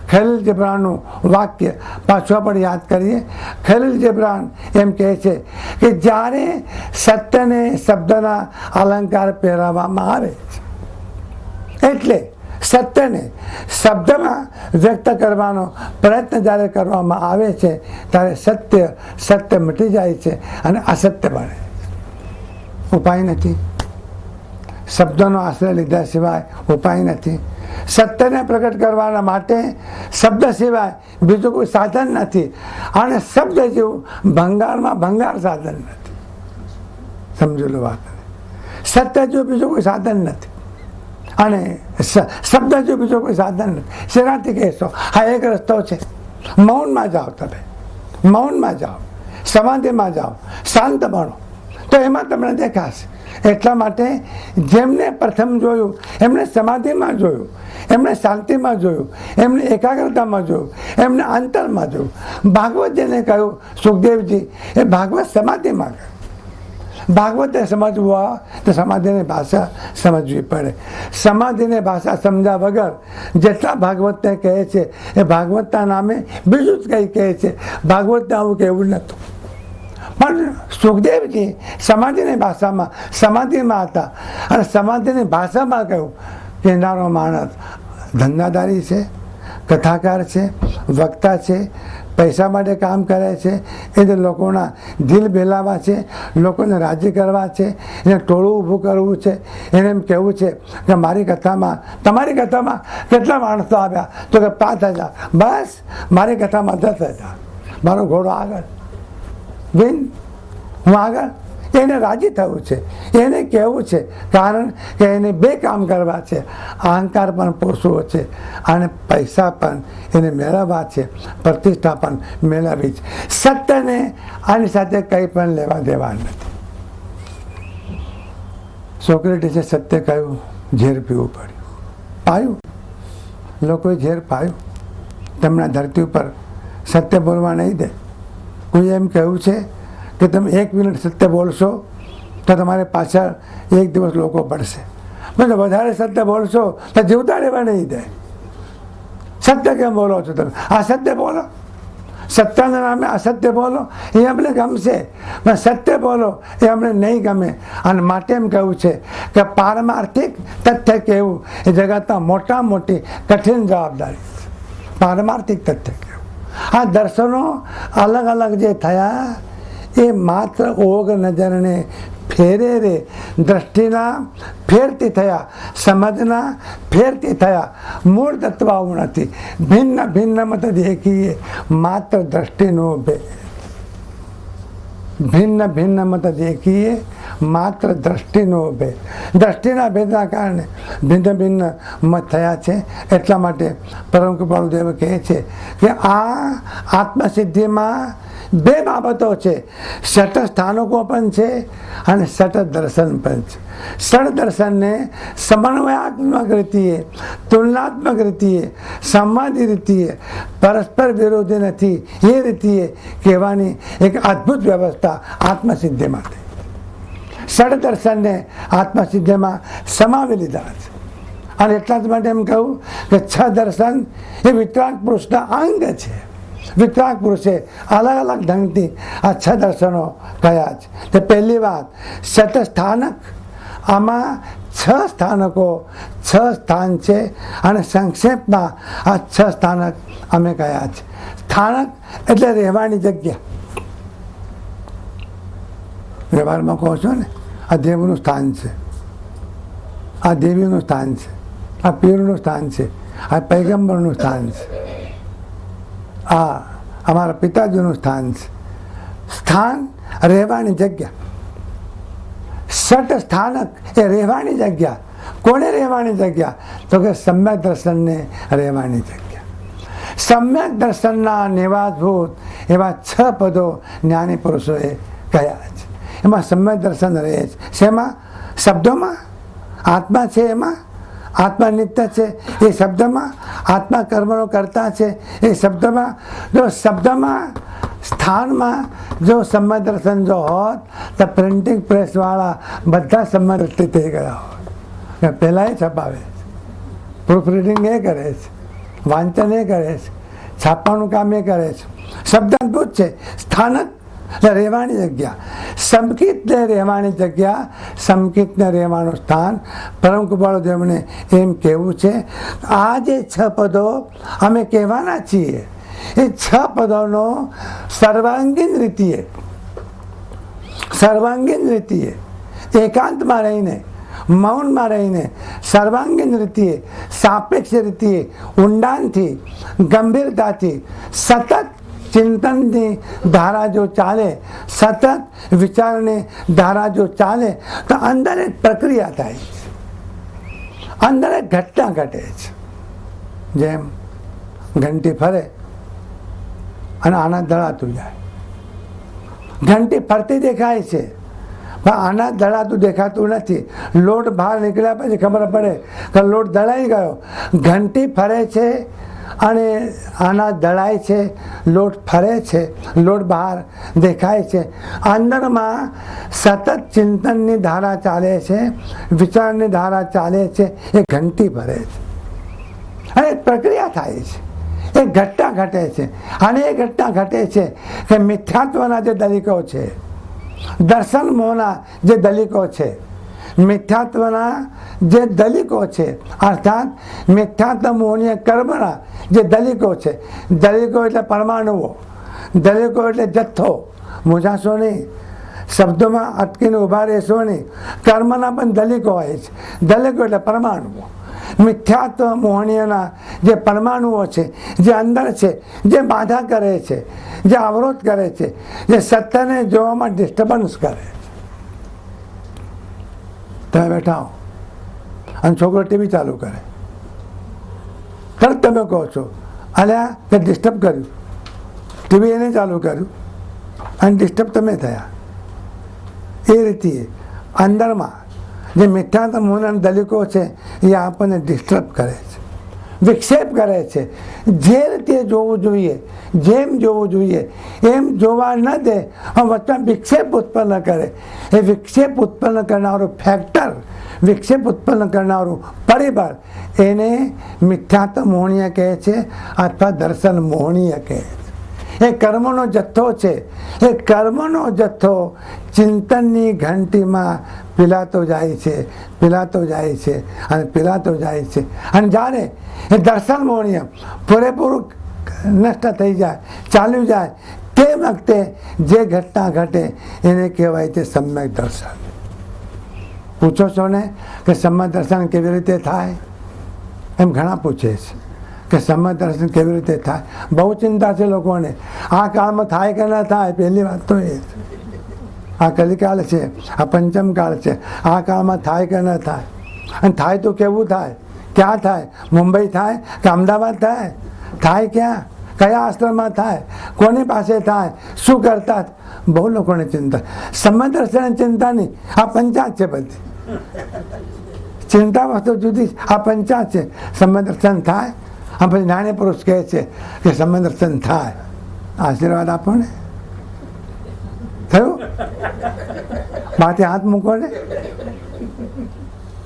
Speaker 3: ખલીલ જીબ્રાનનું વાક્ય પાછું આપણે યાદ કરીએ. ખલીલ જીબ્રાન એમ કહે છે કે જ્યારે સત્યને શબ્દના અલંકાર પહેરાવવામાં આવે છે, એટલે સત્યને શબ્દમાં વ્યક્ત કરવાનો પ્રયત્ન જ્યારે કરવામાં આવે છે ત્યારે સત્ય મટી જાય છે અને અસત્ય બને. ઉપાય નથી, શબ્દોનો આશ્રય લીધા સિવાય ઉપાય નથી. સત્યને પ્રગટ કરવાના માટે શબ્દ સિવાય બીજું કોઈ સાધન નથી, અને શબ્દ જેવું ભંગારમાં ભંગાર સાધન નથી. સમજો લો વાત. સત્ય જેવું બીજું કોઈ સાધન નથી, અને શબ્દ જેવું બીજું કોઈ સાધન નથી. શેનાથી કહેશો? હા, એક રસ્તો છે. મૌનમાં જાઓ, તમે મૌનમાં જાઓ, સમાધિમાં જાઓ, શાંત બનો, તો એમાં તમને દેખાશે. એટલા માટે જેમને પ્રથમ જોયું એમણે સમાધિમાં જોયું, એમણે શાંતિમાં જોયું, એમણે એકાગ્રતામાં જોયું, એમણે અંતરમાં જોયું. ભાગવત જેને કહ્યું સુખદેવજી, એ ભાગવત સમાધિમાં કહ્યું. ભાગવતે સમજવું હોય તો સમાધિની ભાષા સમજવી પડે. સમાધિની ભાષા સમજ્યા વગર જેટલા ભાગવતને કહે છે એ ભાગવતના નામે બીજું જ કંઈ કહે છે. ભાગવતને આવું કહેવું નહોતું. પણ સુખદેવજી સમાધિની ભાષામાં સમાધિમાં હતા, અને સમાધિની ભાષામાં કહ્યું કે નાનો માણસ ધંધાદારી છે, કથાકાર છે, વક્તા છે, પૈસા માટે કામ કરે છે, એને લોકોના દિલ બહેલાવા છે, લોકોને રાજી કરવા છે, એને ટોળું ઊભું કરવું છે. એને એમ કહેવું છે કે મારી કથામાં, તમારી કથામાં કેટલા માણસો આવ્યા? તો કે 5,000. બસ, મારી કથામાં 10,000. મારો ઘોડો આગળ, વિન, હું આગળ. એને રાજી થવું છે, એને કહેવું છે, કારણ કે એને બે કામ કરવા છે. અહંકાર પણ પોષવો છે, અને પૈસા પણ એને મેળવવા છે, પ્રતિષ્ઠા પણ મેળવવી છે. સત્યને આની સાથે કંઈ પણ લેવા દેવા નથી. સોક્રેટીસે સત્ય કહ્યું, ઝેર પીવું પડ્યું, પાયું. લોકોએ ઝેર પાયું. તેમના ધરતી ઉપર સત્ય બોલવા નહીં દે. કોઈ એમ કહ્યું છે કે તમે 1 મિનિટ સત્ય બોલશો તો તમારે પાછળ એક દિવસ લોકો પડશે. મતલબ વધારે સત્ય બોલશો તો જીવતા રહેવા નહીં દે. સત્ય કેમ બોલો છો તમે? અસત્ય બોલો, સત્યના નામે અસત્ય બોલો, એ અમને ગમશે. પણ સત્ય બોલો એ અમને નહીં ગમે. અને માટે એમ કહ્યું છે કે પારમાર્થિક તથ્ય કહેવું એ જગતના મોટા મોટી કઠિન જવાબદારી છે. પારમાર્થિક તથ્ય કહેવું. આ દર્શનો અલગ અલગ જે થયા એ માત્ર ઓગ નજરને ફેરે રે દ્રષ્ટિના ફેરથી થયા, સમજના ફેરથી થયા. મૂળ તત્વ આવું નથી. ભિન્ન ભિન્ન મત દેખીએ માત્ર દ્રષ્ટિનો ભેદ. ભિન્ન ભિન્ન મત દેખીએ માત્ર દ્રષ્ટિનો ભેદ. દ્રષ્ટિના ભેદના કારણે ભિન્ન ભિન્ન મત થયા છે. એટલા માટે પરમ કૃપાળુદેવ કહે છે કે આ આત્મસિદ્ધિમાં 2 બાબતો છે. સટ સ્થાનકો પણ છે અને સટ દર્શન પણ છે. સટ દર્શનને સમન્વયાત્મક રીતિએ, તુલનાત્મક રીતિએ, સંવાદી રીતિએ, પરસ્પર વિરોધી નથી એ રીતિએ કહેવાની એક અદ્ભુત વ્યવસ્થા આત્મસિદ્ધિમાં થઈ. સટ દર્શનને આત્મસિદ્ધિમાં સમાવી લીધા છે. અને એટલા જ માટે એમ કહું કે 6 દર્શન એ વિતરાગ પુરુષના અંગ છે. વિતરાગ પુરુષે અલગ અલગ ઢંગથી આ 6 દર્શનો કયા છે. તે પહેલી વાત, સત સ્થાનક. આમાં 6 સ્થાનકો, 6 સ્થાન છે, અને સંક્ષેપમાં આ 6 સ્થાનક અમે કયા છે. સ્થાનક એટલે રહેવાની જગ્યા. વ્યવહારમાં કહો છો ને, આ દેવનું સ્થાન છે, આ દેવીનું સ્થાન છે, આ પીરનું સ્થાન છે, આ પૈગંબરનું સ્થાન છે, આ અમારા પિતાજીનું સ્થાન છે. સ્થાન રહેવાની જગ્યા. સટ સ્થાનક એ રહેવાની જગ્યા. કોને રહેવાની જગ્યા? તો કે સમ્યક દર્શનને રહેવાની જગ્યા. સમ્યક દર્શનના નિવાસભૂત એવા 6 પદો જ્ઞાની પુરુષોએ કહ્યા છે. એમાં સમ્યક દર્શન રહે છે. શેમાં? શબ્દોમાં. આત્મા છે એમાં, આત્મા નિત્ય છે એ શબ્દમાં, આત્મા કર્મનો કરતા છે એ શબ્દમાં. જો શબ્દમાં, સ્થાનમાં જો સમ્યક દર્શન જો હોત તો પ્રિન્ટિંગ પ્રેસવાળા બધા સમ્યક દૃષ્ટિ થઈ ગયા હોત. પહેલાં એ છપાવે છે, પ્રૂફ રીડિંગ એ કરે છે, વાંચન એ કરે છે, છાપવાનું કામ એ કરે છે. શબ્દ અદ્ભુત છે. સ્થાનક રહેવાની જગ્યા, સમકિતને રહેવાની જગ્યા, સમકિતને રહેવાનું સ્થાન. પરમ કૃપાળુદેવને એમ કહેવું છે આ જે 6 પદો અમે કહેવાના છીએ એ 6 પદોનો સર્વાંગીણ રીતિએ એકાંતમાં રહીને મૌનમાં રહીને સર્વાંગીણ રીતે, સાપેક્ષ રીતે, ઊંડાણથી, ગંભીરતાથી સતત ચિંતનની ધારા જો ચાલે, સતત વિચારની ધારા જો ચાલે તો અંદર એક પ્રક્રિયા થાય છે, અંદર એક ઘટના ઘટે છે. જેમ ઘંટી ફરે અને આના દળાતું જાય. ઘંટી ફરતી દેખાય છે પણ આના દળાતું દેખાતું નથી. લોટ બહાર નીકળ્યા પછી ખબર પડે કે લોટ દળાઈ ગયો. ઘંટી ફરે છે અને આના દળાય છે, લોટ ફરે છે, લોટ બહાર દેખાય છે. અંદરમાં સતત ચિંતનની ધારા ચાલે છે, વિચારની ધારા ચાલે છે, એ ઘંટી ફરે છે અને એક પ્રક્રિયા થાય છે, એક ઘટના ઘટે છે. અને એ ઘટના ઘટે છે કે મિથ્યાત્વના જે દલિકો છે, દર્શન મોહના જે દલિકો છે, મિથ્યાત્વના જે દલિકો છે, અર્થાત મિથ્યાત્વ મોહનીય કર્મના જે દલિકો છે. દલિકો એટલે પરમાણુઓ, દલિકો એટલે જથ્થો. મૂંઝાશો નહીં, શબ્દોમાં અટકીને ઊભા રહેશો નહીં. કર્મના પણ દલિકો હોય છે. દલિકો એટલે પરમાણુઓ. મિથ્યાત્વ મોહનીયના જે પરમાણુઓ છે, જે અંદર છે, જે બાધા કરે છે, જે અવરોધ કરે છે, જે સત્યને જોવામાં ડિસ્ટર્બન્સ કરે. તમે બેઠા હો અને છોકરો ટીવી ચાલુ કરે, તરત તમે કહો છો અલ્યા તે ડિસ્ટર્બ કર્યું, ટીવી એને ચાલુ કર્યું અને ડિસ્ટર્બ તમે થયા. એ રીતે અંદરમાં જે મિથ્યાત્વ મોહના દલિકો છે એ આપણને ડિસ્ટર્બ કરે છે, વિક્ષેપ કરે છે. જે રીતે જોવું જોઈએ, જેમ જોવું જોઈએ એમ જોવા ન દે, વચ્ચે વિક્ષેપ ઉત્પન્ન કરે. એ વિક્ષેપ ઉત્પન્ન કરનારું ફેક્ટર, વિક્ષેપ ઉત્પન્ન કરનારું પરિબળ, એને મિથ્યાત્વ મોહનીય કહે છે અથવા દર્શન મોહનીય કહે છે. એ કર્મનો જથ્થો છે. એ કર્મનો જથ્થો ચિંતનની ઘંટીમાં પીલાતો જાય છે, પીલાતો જાય છે અને પીલાતો જાય છે. અને જ્યારે એ દર્શન મોહનીય પૂરેપૂરું નષ્ટ થઈ જાય, ચાલ્યું જાય, તે વખતે જે ઘટના ઘટે એને કહેવાય છે સમ્યક દર્શન. પૂછો છો ને કે સમ્યક દર્શન કેવી રીતે થાય? એમ ઘણા પૂછે છે કે સમ્યક દર્શન કેવી રીતે થાય. બહુ ચિંતા છે લોકોને. આ કાળમાં થાય કે ન થાય, પહેલી વાત તો એ છે. આ કલિકાળ છે, આ પંચમ કાળ છે. આ કાળમાં થાય કે ન થાય, અને થાય તો કેવું થાય, ક્યાં થાય? મુંબઈ થાય કે અમદાવાદ થાય? થાય ક્યાં? કયા આશ્રમમાં થાય? કોની પાસે થાય? શું કરતા? બહુ લોકોને ચિંતા. સમ્યક દર્શન ચિંતા નહીં, આ પંચાયત છે બધી. ચિંતા વસ્તુ જુદી, આ પંચાયત છે. સમ્યક દર્શન થાય. આ પછી નાની પુરુષ કહે છે કે સમ્યક દર્શન થાય. આશીર્વાદ આપો ને. થયું? માથે હાથ મૂકો ને,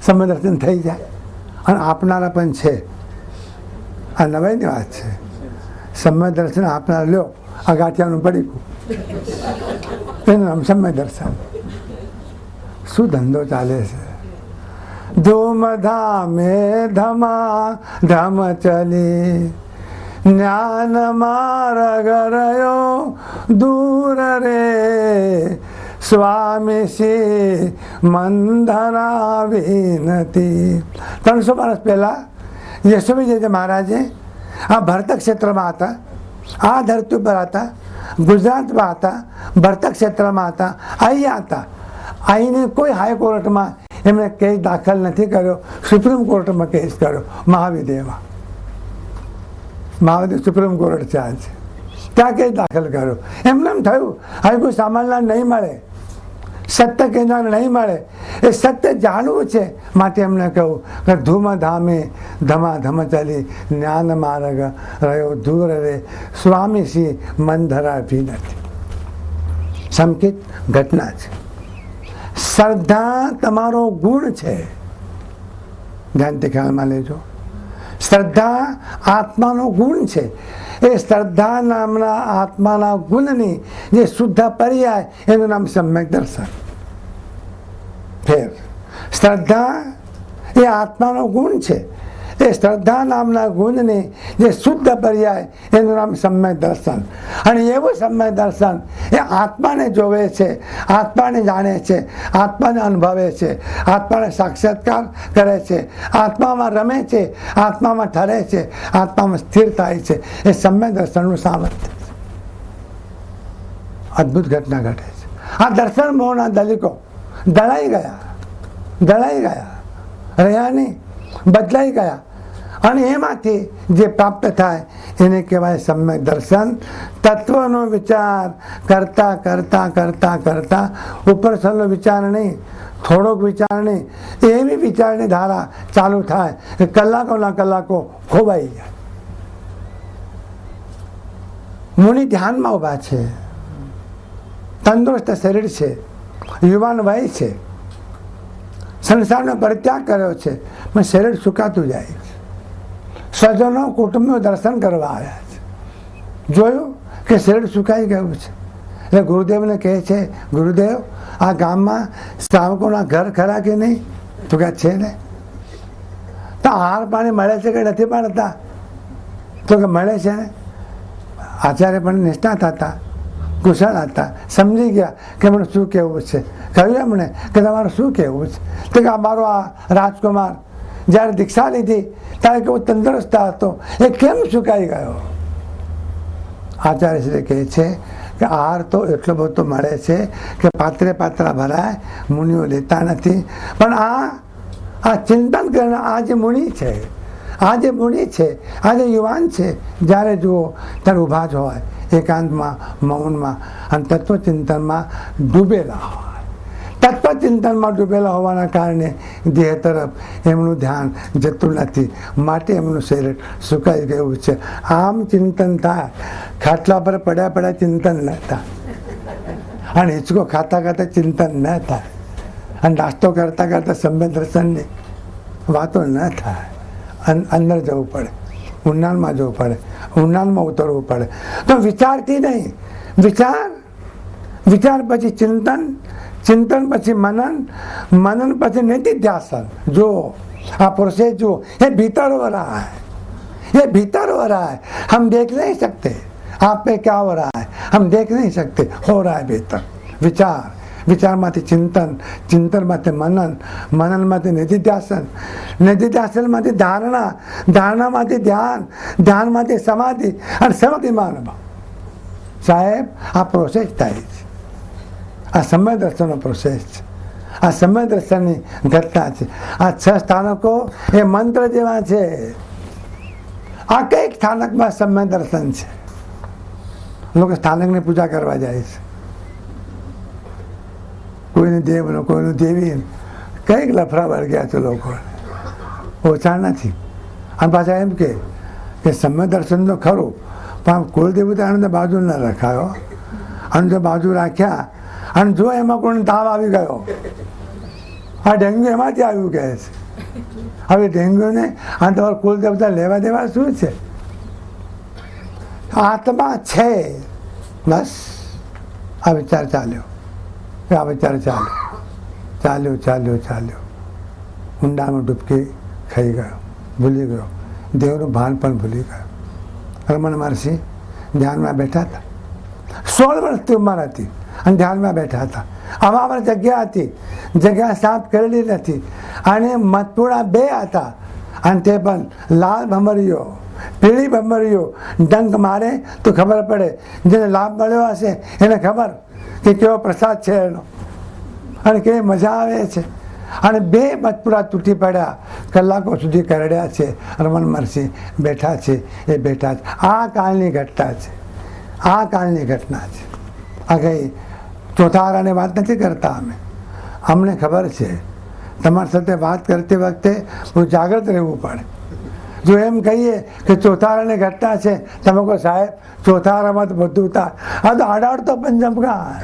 Speaker 3: સમ્યક દર્શન થઈ જાય. અને આપનારા પણ છે. આ નવાઈની વાત છે. સમ્યક દર્શન આપનાર લ્યો, આ ગાંઠિયાનું પડીકું, એનું નામ સમ્યક દર્શન. શું ધંધો ચાલે છે? ધૂમધામે ધમા ધમ ચલી, જ્ઞાન માર્ગ રહ્યો દૂર રે, સ્વામી શ્રી મંદરા વિનતી. 300 વર્ષ પહેલા યશોવીજી મહારાજે આ ભરત ક્ષેત્રમાં હતા, આ ધરતી ઉપર હતા, ગુજરાતમાં હતા, ભરત ક્ષેત્રમાં હતા, અહીંયા હતા. અહીંને કોઈ હાઈકોર્ટમાં એમણે કેસ દાખલ નથી કર્યો, સુપ્રીમ કોર્ટમાં કેસ કર્યો. મહાવિદ્યમાં, મહાવિદ્ય સુપ્રીમ કોર્ટ છે આજે, ત્યાં કેસ દાખલ કર્યો. એમને એમ થયું હવે કોઈ સામાનના નહીં મળે, સત્ય કેન્દ્ર નહીં મળે, એ સત્ય જાણવું છે. માટે એમને કહ્યું કે ધૂમધામે ધમાધમ ચલી, જ્ઞાન માર્ગ રહ્યો દૂર રે, સ્વામી શ્રી મંદરા વિનતી. સંકિત ઘટના છે. શ્રદ્ધા તમારો ગુણ છે, ધ્યાનથી ખ્યાલમાં લેજો. શ્રદ્ધા આત્માનો ગુણ છે. એ શ્રદ્ધા નામના આત્માના ગુણની જે શુદ્ધ પર્યાય, એનું નામ સમ્યક દર્શન. ફેર શ્રદ્ધા એ આત્માનો ગુણ છે. એ શ્રદ્ધા નામના ગુણની જે શુદ્ધ પર્યાય એનું નામ સમ્યક દર્શન. અને એવું સમ્યક દર્શન એ આત્માને જોવે છે, આત્માને જાણે છે, આત્માને અનુભવે છે, આત્માને સાક્ષાત્કાર કરે છે, આત્મામાં રમે છે, આત્મામાં ઠરે છે, આત્મામાં સ્થિર થાય છે. એ સમ્યક દર્શનનું સામર્થ્ય. અદ્ભુત ઘટના ઘટે છે. આ દર્શન મોહના દલિકો દળાઈ ગયા, રહ્યા નહીં, બદલાઈ ગયા. અને એમાંથી જે પ્રાપ્ત થાય એને કહેવાય સમ્યક દર્શન. તત્વનો વિચાર કરતા કરતા કરતા કરતા ઉપર છેલ્લો વિચાર નહીં, થોડોક વિચાર નહીં, એવી વિચારની ધારા ચાલુ થાય કે કલાકોના કલાકો ખોવાઈ જાય. મુનિ ધ્યાનમાં ઊભા છે, તંદુરસ્ત શરીર છે, યુવાન વય છે, સંસારનો પરિત્યાગ કર્યો છે, પણ શરીર સુકાતું જાય છે. સ્વજનો કુટુંબનું દર્શન કરવા આવ્યા છે, જોયું કે શરીર સુકાઈ ગયું છે. એટલે ગુરુદેવને કહે છે, ગુરુદેવ આ ગામમાં શ્રાવકોના ઘર ખરા કે નહીં? તો કે છે ને. તો આહાર પાણી મળે છે કે નથી મળતા? તો કે મળે છે ને. આચાર્ય પણ નિષ્ણાત હતા, કુશળ હતા, સમજી ગયા કે મને શું કહેવું છે. કહ્યું એમણે કે તમારું શું કહેવું છે? તો કે અમારો આ રાજકુમાર જ્યારે દીક્ષા લીધી ત્યારે કેવો તંદુરસ્ત હતો, એ કેમ સુકાઈ ગયો? આચાર્યશ્રી કહે છે કે આહાર તો એટલો બધો મળે છે કે પાત્રે પાત્રા ભરાય, મુનિઓ લેતા નથી. પણ આ ચિંતન કરનાર આ જે મુનિ છે, આ જે યુવાન છે, જ્યારે જુઓ ત્યારે ઊભા જ હોય, એકાંતમાં, મૌનમાં અને તત્વચિંતનમાં ડૂબેલા હોય. તત્વચિંતનમાં ડૂબેલા હોવાના કારણે દેહ તરફ એમનું ધ્યાન જતું નથી, માટે એમનું શરીર સુકાઈ ગયું છે. આમ ચિંતન થાય, ખાટલા પર પડ્યા ચિંતન ન થાય, અને હિંચકો ખાતા ખાતા ચિંતન ન થાય, અને નાસ્તો કરતા કરતા સમ્યક દર્શનની વાતો ન થાય. અંદર જવું પડે, ઊંડાણમાં જવું પડે, ઊંડાણમાં ઉતરવું પડે. તો વિચારથી નહીં, વિચાર પછી ચિંતન, ચિંતન પછી मनन પછી निधिध्यासन. जो આ प्रोसेस जो ये भीतर हो रहा है, हम देख नहीं सकते आप पे क्या हो रहा है, हम देख नहीं सकते, हो रहा है भीतर. વિચારમાંથી ચિંતન, ચિંતનમાંથી મનનમાંથી નિધિધ્યાસનમાંથી ધારણામાંથી ધ્યાન, ધ્યાનમાંથી સમાધિ, અને સમાધિમાં અનુભવ. સાહેબ આ પ્રોસેસ થાય છે. આ સમ્યક દર્શનનો પ્રોસેસ છે, આ સમ્યક દર્શનની ઘટના છે. આ 6 સ્થાનકો એ મંત્ર જેવા છે. આ કઈક સ્થાનકમાં સમ્યક દર્શન છે. લોકો સ્થાનકની પૂજા કરવા જાય છે, કોઈને દેવનો, કોઈનું દેવી, કંઈક લફરા વળગ્યા છે લોકો, ઓછા નથી. અને પાછા એમ કે સમ્યક દર્શન તો ખરું, પણ કુલદેવતાને બાજુ ન રખાયો. અને જો બાજુ રાખ્યા અને જો એમાં કોઈ તાવ આવી ગયો, આ ડેન્ગ્યુ એમાંથી આવ્યું કહે છે. હવે ડેન્ગ્યુને આ તમારા કુલદેવતા લેવા દેવા શું છે? આત્મા છે, બસ. આ વિચાર ચાલ્યો, ઊંડામાં ડૂબકી ખાઈ ગયો, ભૂલી ગયો, દેવનું ભાન પણ ભૂલી ગયો. રમણ મહર્ષિ ધ્યાનમાં બેઠા હતા, 16 વર્ષથી ઉંમર હતી અને ધ્યાનમાં બેઠા હતા. અમારી જગ્યા હતી, જગ્યા સાફ કરેલી નથી, અને મતપુડા 2 હતા, અને તે પણ લાલ ભમરીઓ, પીળી ભમરીઓ ડંક મારે તો ખબર પડે. જેને લાભ મળ્યો હશે એને ખબર કે કેવો પ્રસાદ છે એનો, અને કેવી મજા આવે છે. અને 2 મતપુડા તૂટી પડ્યા, કલાકો સુધી કરડ્યા છે. રમણ મહર્ષિ બેઠા છે, એ બેઠા છે. આ કાળની ઘટના છે, આ કાળની ઘટના છે. આ કઈ ચોથા આરાની વાત નથી કરતા. અમને ખબર છે તમારી સાથે વાત કરતી વખતે બહુ જાગૃત રહેવું પડે. જો એમ કહીએ કે ચોથા આરાની ઘટના છે, તમે કહો સાહેબ ચોથા આરામાં તો બધું થાય, આ તો આડાડતો પંચમકાર.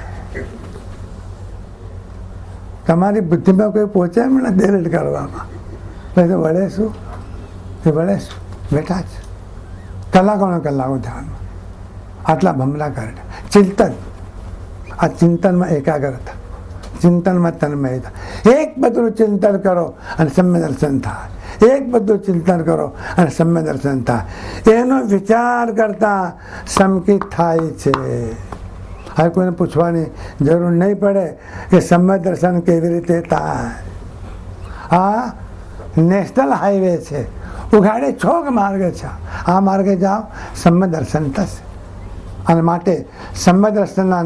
Speaker 3: તમારી બુદ્ધિમાં કોઈ પહોંચે એમ ને ડેલેટ કરવામાં, પછી તો વળે શું, બેઠા છે કલાકોનો કલાકો ધ્યાનમાં. આટલા ભમરા કરે. ચિંતન, આ ચિંતનમાં એકાગ્રતા, ચિંતનમાં તન્મયતા. એક બધું ચિંતન કરો અને સમ્યક દર્શન થાય. એક બધું ચિંતન કરો અને સમ્યક દર્શન થાય. એનો વિચાર કરતા સંકિત થાય છે. હવે કોઈને પૂછવાની જરૂર નહીં પડે કે સમ્યક દર્શન કેવી રીતે થાય. આ નેશનલ હાઈવે છે, ઉઘાડે 6 માર્ગ છે. આ માર્ગે જાઓ સમ્યક દર્શન થશે. અને માટે સમ્યક દર્શનના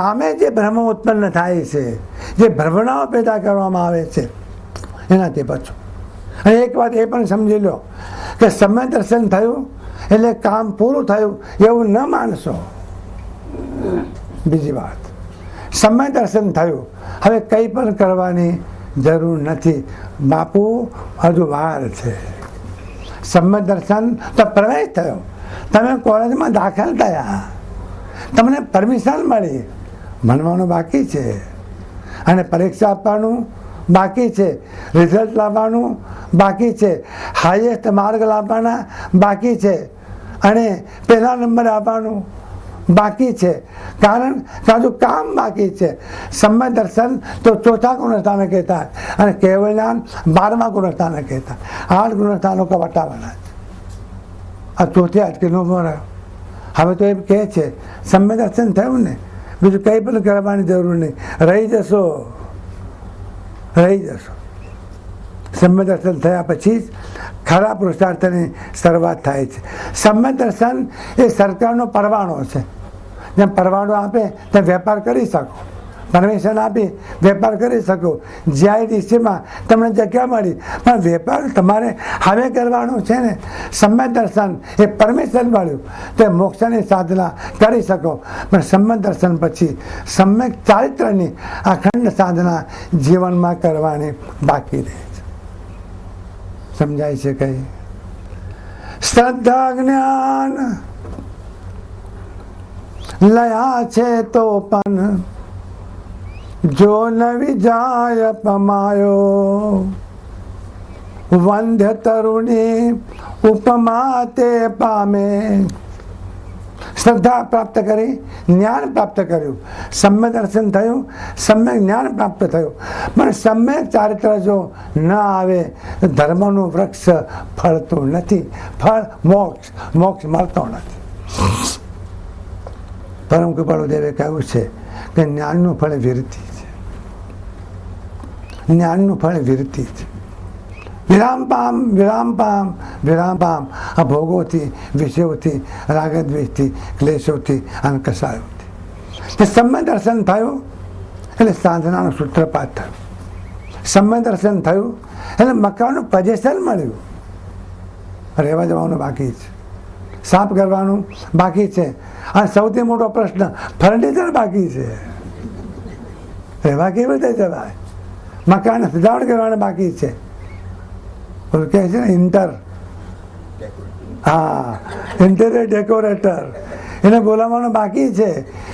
Speaker 3: નામે જે ભ્રમ ઉત્પન્ન થાય છે, જે ભ્રમણાઓ પેદા કરવામાં આવે છે, એનાથી બચો. અને એક વાત એ પણ સમજી લો કે સમ્યક દર્શન થયું એટલે કામ પૂરું થયું એવું ન માનશો. બીજી વાત, સમ્યક દર્શન થયું હવે કંઈ પણ કરવાની જરૂર નથી. બાપુ હજુ વાર છે. સમ્યક દર્શન તો પ્રવેશ થયો, તમે કોલેજમાં દાખલ થયા, તમને પરમિશન મળી, ભણવાનું બાકી છે અને પરીક્ષા આપવાનું બાકી છે, રિઝલ્ટ લાવવાનું બાકી છે, હાઈએસ્ટ માર્ક લાવવાના બાકી છે અને પહેલા નંબર આપવાનું બાકી છે. કારણ કે હજુ કામ બાકી છે. સમ્યક દર્શન તો 4થા ગુણસ્થાને કહેતા અને કેવળ જ્ઞાન 12મા ગુણસ્થાને કહેતા. 8 ગુણસ્થાનો કો વટાવાના છે. આ 4થી અટકીનો રહ્યો. હવે તો એમ કહે છે સમ્યક દર્શન થયું ને, બીજું કંઈ પણ કરવાની જરૂર નહીં, રહી જશો. સમ્યક દર્શન થયા પછી જ ખરા પુરુષાર્થની શરૂઆત થાય છે. સમ્યક દર્શન એ સરકારનો પરવાનો છે. જેમ પરવાનો આપે તેમ વેપાર કરી શકો, પરમિશન આપી વેપાર કરી શકો. GIDCમાં તમને જગ્યા મળી, પણ વેપાર તમારે હવે કરવાનો છે ને. સમ્યક દર્શન એ પરમિશન મળ્યું તે મોક્ષની સાધના કરી શકો, પણ સમ્યક દર્શન પછી સમ્યક ચારિત્રની અખંડ સાધના જીવનમાં કરવાની બાકી રહે છે. સમજાય છે કઈ? શ્રદ્ધા જ્ઞાન લયા છે તો પણ જો નવી જાય પમાયો, વંધ્ય તરુણી ઉપમા તે પામે. શ્રદ્ધા પ્રાપ્ત કરી, જ્ઞાન પ્રાપ્ત કર્યું, સમ્યક દર્શન થયું, સમ્યક જ્ઞાન પ્રાપ્ત થયું, પણ સમ્યક ચારિત્ર જો ન આવે તો ધર્મનું વૃક્ષ ફળતું નથી. ફળ મોક્ષ મળતો નથી. પરમ કૃપાળુદેવે કહ્યું છે કે જ્ઞાનનું ફળ વિરતિ છે. જ્ઞાનનું ફળ વિરતિ છે. વિરામ પામ આ ભોગોથી, વિષયોથી, રાગદ્વેષથી, ક્લેશોથી અને કસાયોથી. તે સમ્યક દર્શન થયું એટલે સાધનાનું સૂત્રપાત થયું. સમ્યક દર્શન થયું એટલે મકાનનું પોઝિશન મળ્યું. રહેવા જવાનું બાકી છે, સાફ કરવાનું બાકી છે, અને સૌથી મોટો પ્રશ્ન ફર્નિચર બાકી છે. રહેવા કેવી રીતે જવાય? મકાન સજાવટ કરવાના બાકી છે. કહે છે ને ઇન્ટેરિયર ડેકોરેટર, એને બોલાવવાનું બાકી છે.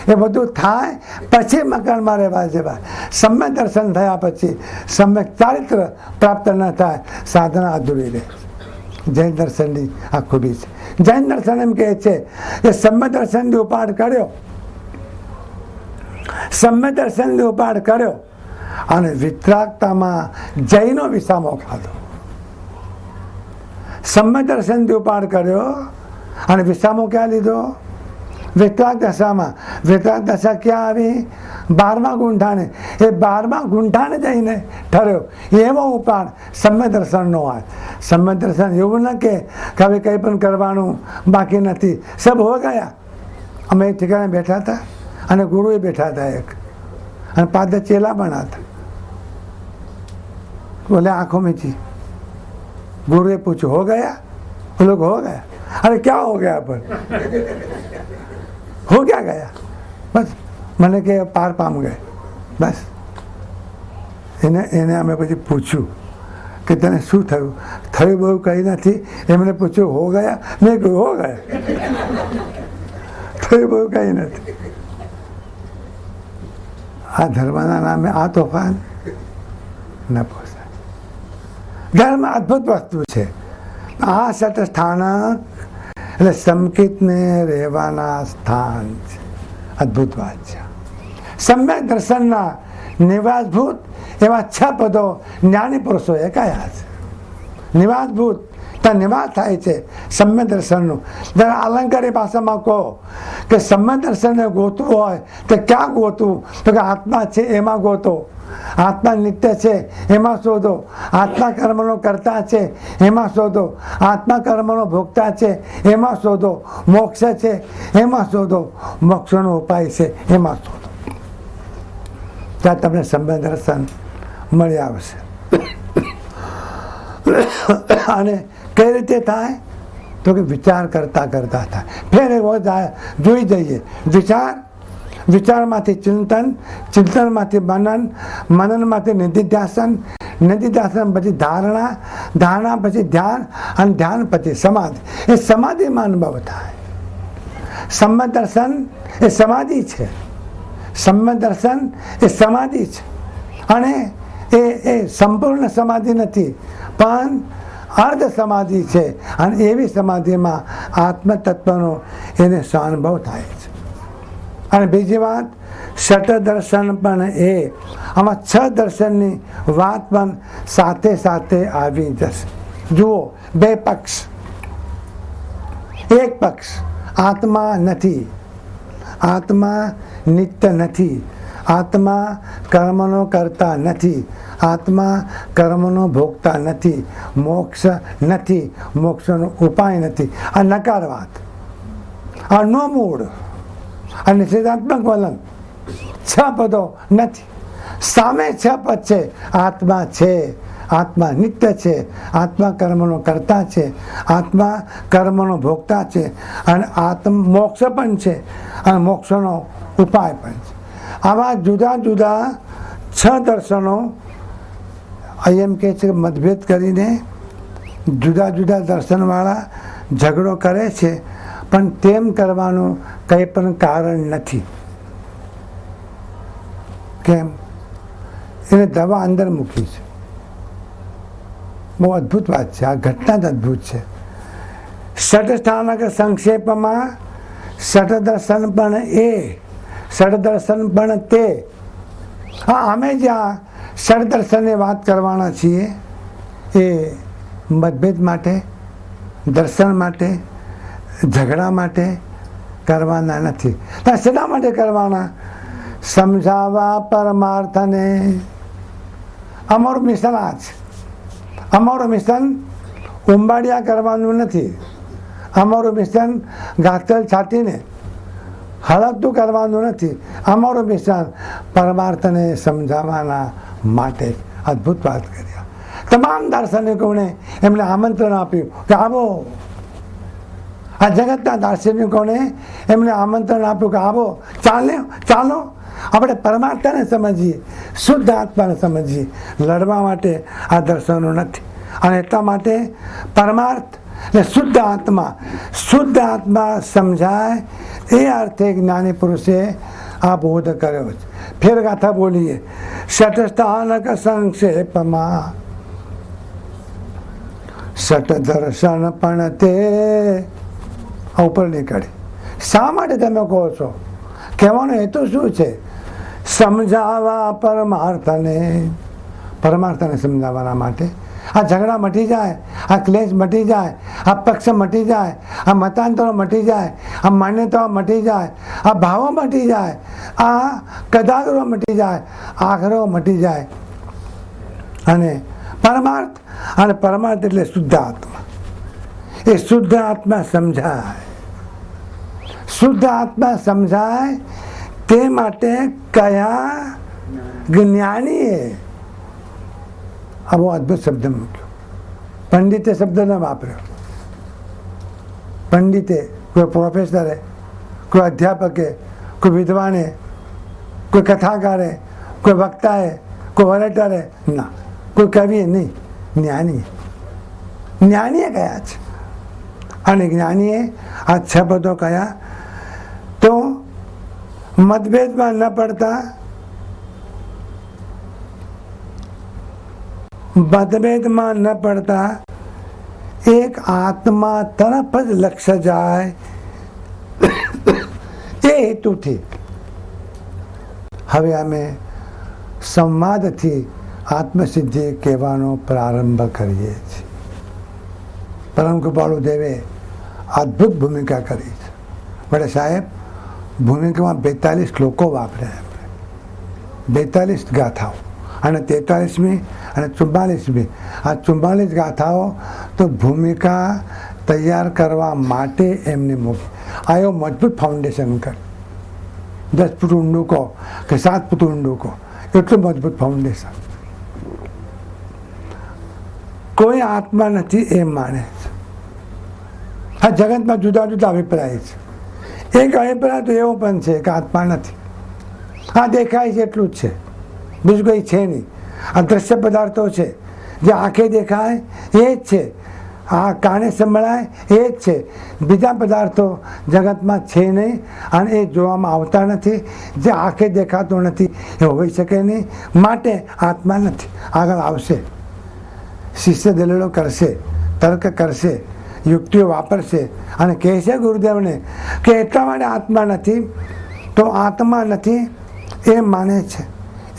Speaker 3: એ બધું થાય પછી મકાનમાં રહેવા જવાય. સમ્યક દર્શન થયા પછી સમ્યક ચારિત્ર પ્રાપ્ત ન થાય, સાધના અધૂરી રહે. જૈન દર્શનની આ ખૂબી છે. જૈન દર્શન એમ કહે છે કે સમ્યક દર્શનથી ઉપાડ કર્યો અને વિતરાગતામાં જૈનો વિસામો ખાધો. સમ્યક દર્શનથી ઉપાડ કર્યો અને વિસામો ક્યાં લીધો? વિતરાગ દશામાં. વિતરાગ દશા ક્યાં આવી? 12મા ગુંઠાને. એ 12મા ગુંઠાને જઈને ઠર્યો. એવો ઉપાડ સમ્યક દર્શનનો હોય. સમ્યક દર્શન એવું ન કે હવે કંઈ પણ કરવાનું બાકી નથી, સબ હો ગયા. અમે એક ઠેકાણે બેઠા હતા અને ગુરુએ બેઠા હતા એક, અને 5 ચેલા પણ હતા. बोले आंखों में थी. गुरु ने पूछो हो गया? वो लोग हो गया. अरे क्या हो गया? पर हो क्या गया? बस मैंने के पार पाम गए. बस એને અમે પછી પૂછ્યું કે તને શું થયું? થયું બહુ કંઈ નથી. એમને પૂછ્યું હો ગયા? મેં કહ્યું હો ગયા. થયું બહુ કંઈ નથી. આ ધર્મના નામે આ તોફાન ન પોસાય. ધર્મ અદ્ભુત વસ્તુ છે. આ સત સ્થાનક એટલે સંકિતને રહેવાના સ્થાન છે. અદ્ભુત વાત છે. સમ્યક દર્શનના નિવાસભૂત એવા 6 પદો જ્ઞાની પુરુષોએ કહ્યા છે. નિવાસભૂત ત્યાં નિવાસ થાય છે સમ્ય દર્શનનું. જ્યારે અલંકારી ભાષામાં કહો કે સમ્ય દર્શનને ગોતવું હોય તો ક્યાં ગોતવું, તો કે આત્મા છે એમાં ગોતો, આત્મા નિત્ય છે એમાં શોધો, આત્મા કર્મનો કરતા છે એમાં શોધો, આત્મા કર્મનો ભોગતા છે એમાં શોધો, મોક્ષ છે એમાં શોધો, મોક્ષનો ઉપાય છે એમાં શોધો. ત્યાં તમને સમ્ય દર્શન મળી આવશે. અને કઈ રીતે થાય, તો કે વિચાર કરતા કરતા થાય. ફેર એક વખત જોઈ જઈએ. વિચારમાંથી ચિંતન, ચિંતનમાંથી મનન, મનનમાંથી નિધિધ્યાસન, નિધિધ્યાસન પછી ધારણા, ધારણા પછી ધ્યાન, અને ધ્યાન પછી સમાધિ. એ સમાધિમાં અનુભવ થાય. સમ્ય દર્શન એ સમાધિ છે. સમ્ય દર્શન એ સમાધિ છે. અને એ સંપૂર્ણ સમાધિ નથી, પણ અર્ધ સમાધિ છે. અને એવી સમાધિમાં આત્મતત્વનો એને સ્વાનુભવ થાય છે. અને બીજી વાત, ષટ દર્શન પણ એ આમાં 6 દર્શનની વાત પણ સાથે સાથે આવી જશે. જુઓ, 2 પક્ષ. એક પક્ષ આત્મા નથી, આત્મા નિત્ય નથી, આત્મા કર્મનો કરતા નથી, આત્મા કર્મનો ભોગતા નથી, મોક્ષ નથી, મોક્ષનો ઉપાય નથી. આ નકાર વાત, આ નો મૂળ, આ નિષેધાત્મક વલણ. 6 પદો નથી, સામે 6 પદ છે. આત્મા છે, આત્મા નિત્ય છે, આત્મા કર્મનો કરતા છે, આત્મા કર્મનો ભોગતા છે, અને મોક્ષ પણ છે, અને મોક્ષનો ઉપાય પણ છે. આવા જુદા જુદા 6 દર્શનો એમ કહે છે કે મતભેદ કરીને જુદા જુદા દર્શનવાળા ઝઘડો કરે છે, પણ તેમ કરવાનું કંઈ પણ કારણ નથી. કેમ? એને દવા અંદર મૂકી છે. બહુ અદ્ભુત વાત છે. આ ઘટના જ અદ્ભુત છે. ષટસ્થાનક સંક્ષેપમાં ષટ દર્શન પણ એ, ષટ દર્શન પણ તે. હા, અમે જ્યાં ષટ દર્શનની વાત કરવાના છીએ એ મતભેદ માટે, દર્શન માટે, ઝઘડા માટે કરવાના નથી. શેના માટે કરવાના? સમજાવવા પરમાર્થને. અમારું મિશન આ છે. અમારું મિશન ઉંબાડિયા કરવાનું નથી. અમારું મિશન ગાતલ છાટીને હળગતું કરવાનું નથી. અમારું મિશન પરમાર્થને સમજાવવાના માટે. અદ્ભુત વાત કરી. તમામ દાર્શનિકોને એમને આમંત્રણ આપ્યું કે આવો. આ જગતના દાર્શનિકોને એમને આમંત્રણ આપ્યું કે આવો, ચાલો આપણે પરમાત્માને સમજીએ, શુદ્ધ આત્માને સમજીએ. લડવા માટે આ દર્શનો નથી. અને એટલા માટે પરમાર્થ ને શુદ્ધ આત્મા સમજાય એ અર્થે જ્ઞાની પુરુષે આ બોધ કર્યો છે. ફેર ગાથા બોલીએ. ષટસ્થાનક સંક્ષેપમાં ષટ દર્શન પણ તે ઉપર નીકળી. શા માટે તમે કહો છો? કહેવાનો હેતુ શું છે? સમજાવવા પરમાર્થને સમજાવવાના માટે. આ ઝઘડા મટી જાય, આ ક્લેશ મટી જાય, આ પક્ષ મટી જાય, આ મતાંતરો મટી જાય, આ માન્યતાઓ મટી જાય, આ ભાવો મટી જાય, આ કદાગરો મટી જાય, આગ્રહો મટી જાય. અને પરમાર્થ એટલે શુદ્ધ આત્મા. એ શુદ્ધ આત્મા સમજાય. શુદ્ધ આત્મા સમજાય તે માટે કયા જ્ઞાનીએ આ બહુ અદ્ભુત શબ્દ મૂક્યો. પંડિતે શબ્દ ન વાપર્યો. પંડિતે, કોઈ પ્રોફેસરે, કોઈ અધ્યાપકે, કોઈ વિદ્વાને, કોઈ કથાકારે, કોઈ વક્તાએ, કોઈ ઓરેટરે ના, કોઈ કવિએ નહીં. જ્ઞાનીએ કયા છે. અને જ્ઞાનીએ આ 6 પદો કયા? તો મતભેદમાં ન પડતા, એક આત્મા તરફ જ લક્ષ્ય જાય એ હેતુથી હવે અમે સંવાદથી આત્મસિદ્ધિ કહેવાનો પ્રારંભ કરીએ છીએ. પરમ કૃપાળુ દેવે અદ્ભુત ભૂમિકા કરી છે. વડે સાહેબ ભૂમિકામાં 42 શ્લોકો વાપર્યા, 42 ગાથાઓ, અને 43મી અને 44મી. આ 44 ગાથાઓ તો ભૂમિકા તૈયાર કરવા માટે એમને મૂકી. આ એવો મજબૂત ફાઉન્ડેશન કર, 10 ફૂટ ઊંડું કહો કે 7 ફૂટ ઊંડું કહો, એટલું મજબૂત ફાઉન્ડેશન. કોઈ આત્મા નથી એમ માને છે. આ જગતમાં જુદા જુદા અભિપ્રાય છે. એક અભિપ્રાય તો એવો પણ છે કે આત્મા નથી, આ દેખાય છે એટલું જ છે, બીજું કંઈ છે નહીં. આ દ્રશ્ય પદાર્થો છે, જે આંખે દેખાય એ જ છે, આ કાને સંભળાય એ જ છે, બીજા પદાર્થો જગતમાં છે નહીં અને એ જોવામાં આવતા નથી. જે આંખે દેખાતો નથી એ હોઈ શકે નહીં, માટે આત્મા નથી. આગળ આવશે, શિષ્ય દલીલો કરશે, તર્ક કરશે, યુક્તિઓ વાપરશે અને કહેશે ગુરુદેવને કે એટલા માટે આત્મા નથી, તો આત્મા નથી એમ માને છે.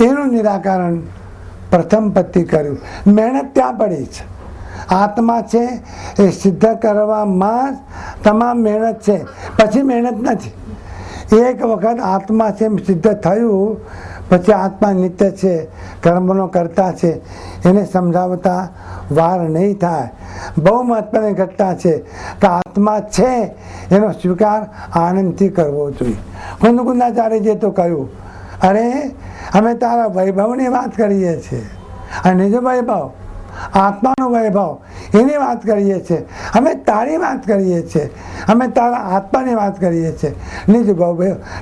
Speaker 3: એનું નિરાકરણ પ્રથમ પત્તિ કર્યું. મહેનત ત્યાં પડી છે. આત્મા છે એ સિદ્ધ કરવામાં જ તમામ મહેનત છે, પછી મહેનત નથી. એક વખત આત્મા છે સિદ્ધ થયું પછી આત્મા નિત્ય છે, કર્મનો કરતા છે, એને સમજાવતા વાર નહીં થાય. બહુ મહત્વની ઘટના છે કે આત્મા છે એનો સ્વીકાર આનંદથી કરવો જોઈએ. કુંદકુંદાચાર્યજીએ તો કહ્યું, અરે અમે તારા વૈભવની વાત કરીએ છીએ, અને નિજ વૈભવ, આત્માનો વૈભવ, એની વાત કરીએ છીએ. અમે તારી વાત કરીએ છીએ, અમે તારા આત્માની વાત કરીએ છીએ,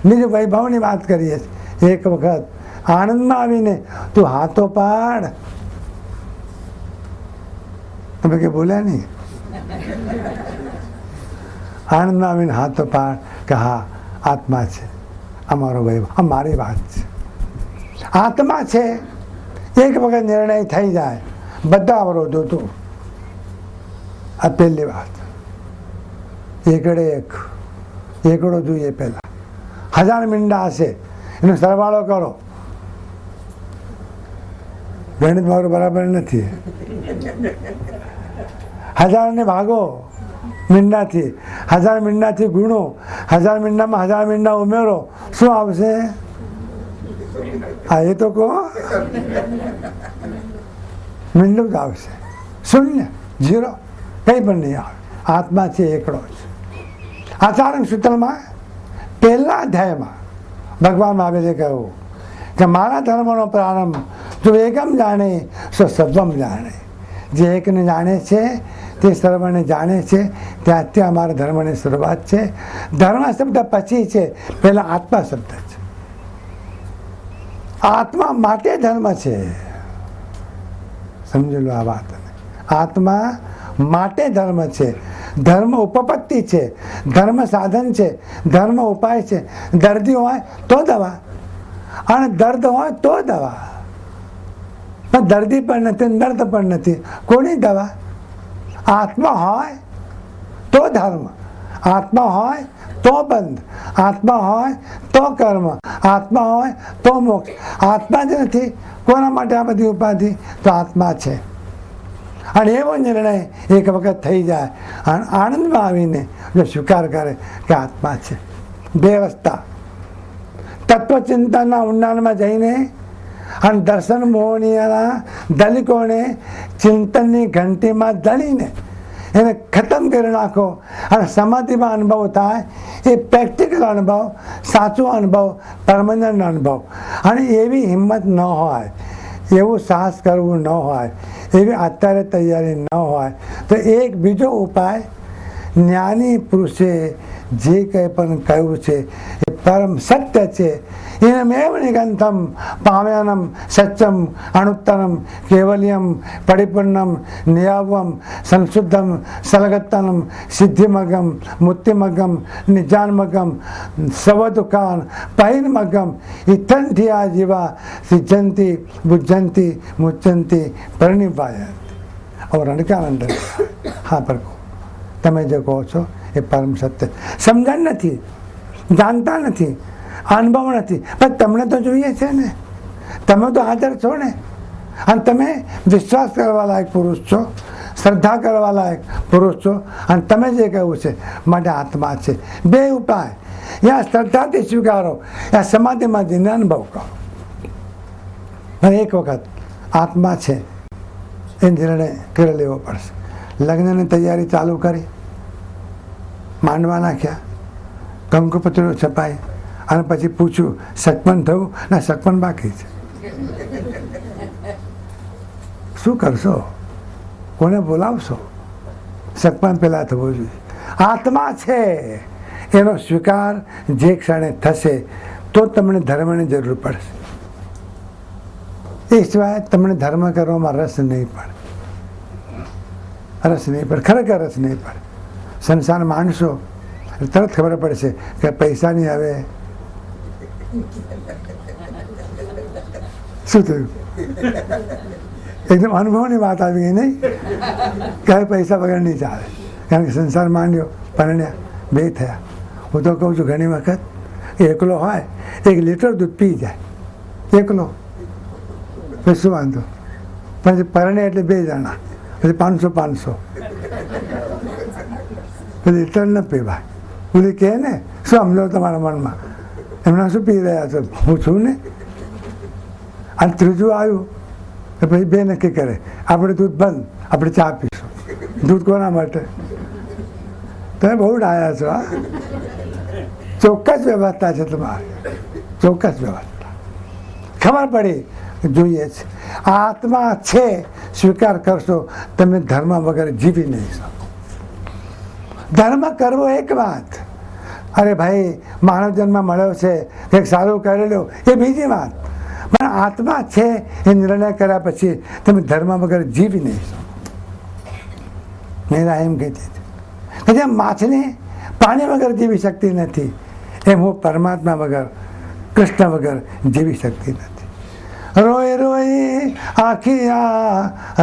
Speaker 3: નિજ વૈભવની વાત કરીએ છીએ. એક વખત આનંદમાં આવીને તું હાથો પાડ. તમે કે બોલ્યા નહીં? આનંદમાં આવીને હાથો પાડ કે હા આત્મા છે, અમારો વૈભવ, આ મારી વાત છે. આત્મા છે. એક વખત નિર્ણય થઈ જાય, બધા અવરોધો તો. આ પહેલી વાત. એકડો જોઈએ પહેલા. 1000 મીંડા હશે, એનો સરવાળો કરો. ગણિત મારું બરાબર નથી. 1000 ને ભાગો મીંડાથી, 1000 મીંડાથી ગુણો, 1000 મીંડામાં 1000 મીંડા ઉમેરો, શું આવશે? હા, એ તો કહો. મીંડું જ આવશે. 0, 0, કંઈ પણ નહીં આવે. આત્મા છે એકડો જ. આચાર્ય સૂત્રમાં પહેલા અધ્યાયમાં ભગવાન મહાવીરે કહ્યું કે મારા ધર્મનો પ્રારંભ જો એકમ જાણે તો સર્વમ જાણે. જે એકને જાણે છે તે સર્વને જાણે છે. ત્યાંથી અમારા ધર્મની શરૂઆત છે. ધર્મ શબ્દ પછી છે, પહેલા આત્મા શબ્દ છે. આત્મા માટે ધર્મ છે. સમજી લો આ વાત. આત્મા માટે ધર્મ છે. ધર્મ ઉપપત્તિ છે, ધર્મ સાધન છે, ધર્મ ઉપાય છે. દર્દી હોય તો દવા, અને દર્દ હોય તો દવા. પણ દર્દી પણ નથી, દર્દ પણ નથી, કોની દવા? આત્મા હોય તો ધર્મ, આત્મા હોય તો બંધ, આત્મા હોય તો કર્મ, આત્મા હોય તો મોક્ષ. આત્મા જ નથી, કોના માટે આ બધી ઉપાધિ? તો આત્મા છે. અને એવો નિર્ણય એક વખત થઈ જાય અને આનંદમાં આવીને જો સ્વીકાર કરે કે આત્મા છે. 2 રસ્તા. તત્વચિંતનના ઊંડાણમાં જઈને અને દર્શન મોહનીયના દલિકોને ચિંતનની ઘંટીમાં દળીને એને ખતમ કરી નાખો અને સમાધિમાં અનુભવ થાય. એ પ્રેક્ટિકલ અનુભવ, સાચો અનુભવ, પરમનન્ટ અનુભવ. અને એવી હિંમત ન હોય, એવું સાહસ કરવું ન હોય, એવી અત્યારે તૈયારી ન હોય તો એક બીજો ઉપાય, જ્ઞાની પુરુષે જે કંઈ પણ કહ્યું છે એ પરમ સત્ય છે. એનમેવ નિગંથમ પામ્યાનમ સત્યમ અણુત્તરમ કેવલ્યમ પરિપૂર્ણમ નિયાવમ સંશુદ્ધમ સલગત્તનમ સિદ્ધિમગમ મુક્તિમગમ નિજાનમગમ સવદુકાન પૈનમગમ ઇથંઠિયા જીવા સિદ્ધંતી બુજ્જંતી મુચ્ચંતી પરિનિભાયંતી. और અણકાનંદ હા પ્રભુ, તમે જે કહો છો એ પરમ સત્ય. સમજણ નથી, જાણતા નથી, અનુભવ નથી, પણ તમને તો જોઈએ છે ને, તમે તો હાજર છો ને. અને તમે વિશ્વાસ કરવા લાયક પુરુષ છો, શ્રદ્ધા કરવા લાયક પુરુષ છો, અને તમે જે કહ્યું છે માટે આત્મા છે. બે ઉપાય, યા શ્રદ્ધાથી સ્વીકારો, યા સમાધિમાં જઈને અનુભવ કરો. એક વખત આત્મા છે એ નિર્ણય કરી લેવો પડશે. લગ્નની તૈયારી ચાલુ કરી, માંડવા નાખ્યા, કંકુપત્રીઓ છપાઈ, અને પછી પૂછ્યું સગપન થયું? ના, સગપન બાકી છે. શું કરશો? કોને બોલાવશો? સગપન પહેલા થવું જોઈએ. આત્મા છે એનો સ્વીકાર જે ક્ષણે થશે તો તમને ધર્મની જરૂર પડશે. એ સિવાય તમને ધર્મ કરવામાં રસ નહીં પડે. રસ નહીં પડે, ખરેખર રસ નહીં પડે. સંસાર માણસો તરત ખબર પડશે કે પૈસાની હવે શું થયું. એકદમ અનુભવની વાત આવી ગઈ નહીં કે હવે પૈસા વગર નહીં ચાલે. કારણ કે સંસાર માંડ્યો, પરણ્યા, બે થયા. હું તો કહું છું ઘણી વખત એકલો હોય 1 લીટર દૂધ પી જાય એકલો, પછી શું વાંધો. પછી પરણે એટલે 2 જણા, પછી 500 પછી લીટર ન પીવાય. બોલી કહે ને શું સમજો તમારા મનમાં, એમના શું પી રહ્યા છો? હું છું ને. અને ત્રીજું આવ્યું તો પછી 2 નક્કી કરે, આપણે દૂધ બંધ, આપણે ચા પીશું. દૂધ કોના માટે? તમે બહુ ડાયા છો. હા, ચોક્કસ વ્યવસ્થા છે તમારી, ચોક્કસ વ્યવસ્થા. ખબર પડી, જોઈએ છે. આત્મા છે સ્વીકાર કરશો, તમે ધર્મ વગર જીવી નહીં શકો. ધર્મ કરવો એક વાત, અરે ભાઈ માનવ જન્મ મળ્યો છે, કંઈક સારું કરેલું એ બીજી વાત. પણ આત્મા છે એ નિર્ણય કર્યા પછી તમે ધર્મ વગર જીવી નહીં શકો. મેરા એમ કહેતી હતી કે જેમ માછલી પાણી વગર જીવી શકતી નથી, એમ હું પરમાત્મા વગર, કૃષ્ણ વગર જીવી શકતી નથી. રોય રોય આખિયા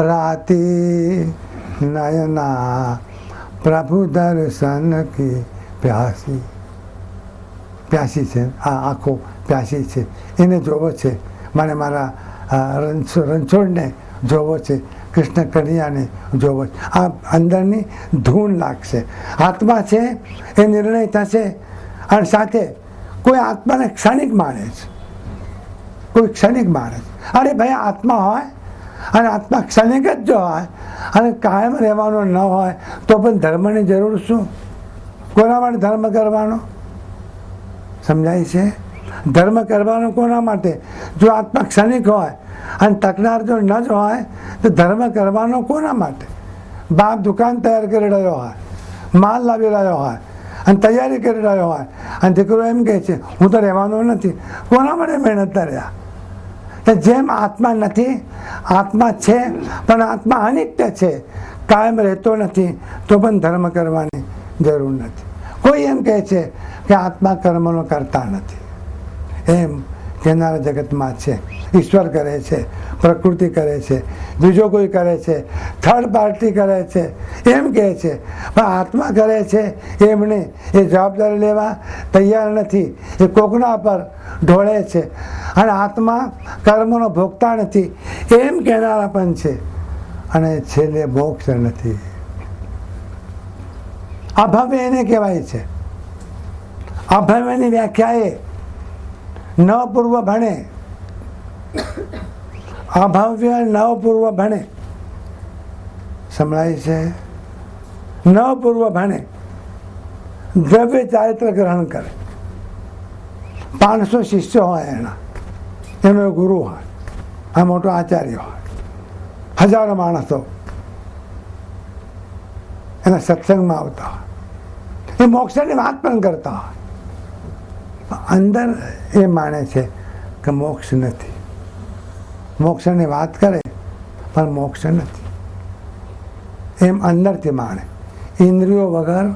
Speaker 3: રાતી નયના પ્રભુ દર્શન કી પ્યાસી. પ્યાસી છે, આ આંખો પ્યાસી છે, એને જોવો છે. મારે મારા રણછોડને જોવો છે, કૃષ્ણ કનૈયાને જોવો છે. આ અંદરની ધૂન લાગશે. આત્મા છે એ નિર્ણય થશે. અને સાથે કોઈ આત્માને ક્ષણિક માને છે, કોઈ ક્ષણિક માને છે. અરે ભાઈ આત્મા હોય અને આત્મા ક્ષણિક જ જો હોય અને કાયમ રહેવાનો ન હોય તો પણ ધર્મની જરૂર શું? કોના માટે ધર્મ કરવાનો? સમજાય છે? ધર્મ કરવાનો કોના માટે? જો આત્મા ક્ષણિક હોય અને તકનાર જો ન જ હોય તો ધર્મ કરવાનો કોના માટે? બાપ દુકાન તૈયાર કરી રહ્યો હોય, માલ લાવી રહ્યો હોય અને તૈયારી કરી રહ્યો હોય, અને દીકરો એમ કહે છે હું તો રહેવાનો નથી, કોના માટે મહેનત રહ્યા? જેમ આત્મા નથી, આત્મા છે પણ આત્મા અનિત્ય છે, કાયમ રહેતો નથી, તો પણ ધર્મ કરવાની જરૂર નથી. કોઈ એમ કહે છે કે આત્મા કર્મનો કરતા નથી, એમ કહેનારા જગતમાં છે. ઈશ્વર કરે છે, પ્રકૃતિ કરે છે, બીજો કોઈ કરે છે, થર્ડ પાર્ટી કરે છે, એમ કહે છે. પણ આત્મા કરે છે એમને એ જવાબદારી લેવા તૈયાર નથી, એ કોકના પર ઢોળે છે. અને આત્મા કર્મનો ભોગતા નથી એમ કહેનારા પણ છે. અને છેલ્લે મોક્ષ નથી. અભવ્ય એને કહેવાય છે. અભવ્યની વ્યાખ્યા એ નવપૂર્વ ભણે, અભવ્ય નવપૂર્વ ભણે. સંભળાય છે? નવપૂર્વ ભણે, દ્રવ્ય ચારિત્ર ગ્રહણ કરે. 500 શિષ્યો હોય એના, એનો ગુરુ હોય, આ મોટો આચાર્ય હોય, હજારો માણસો એના સત્સંગમાં આવતા હોય, એ મોક્ષની વાત પણ કરતા હોય. અંદર એ માને છે કે મોક્ષ નથી. મોક્ષની વાત કરે પણ મોક્ષ નથી, એમ અંદરથી માણે. ઇન્દ્રિયો વગર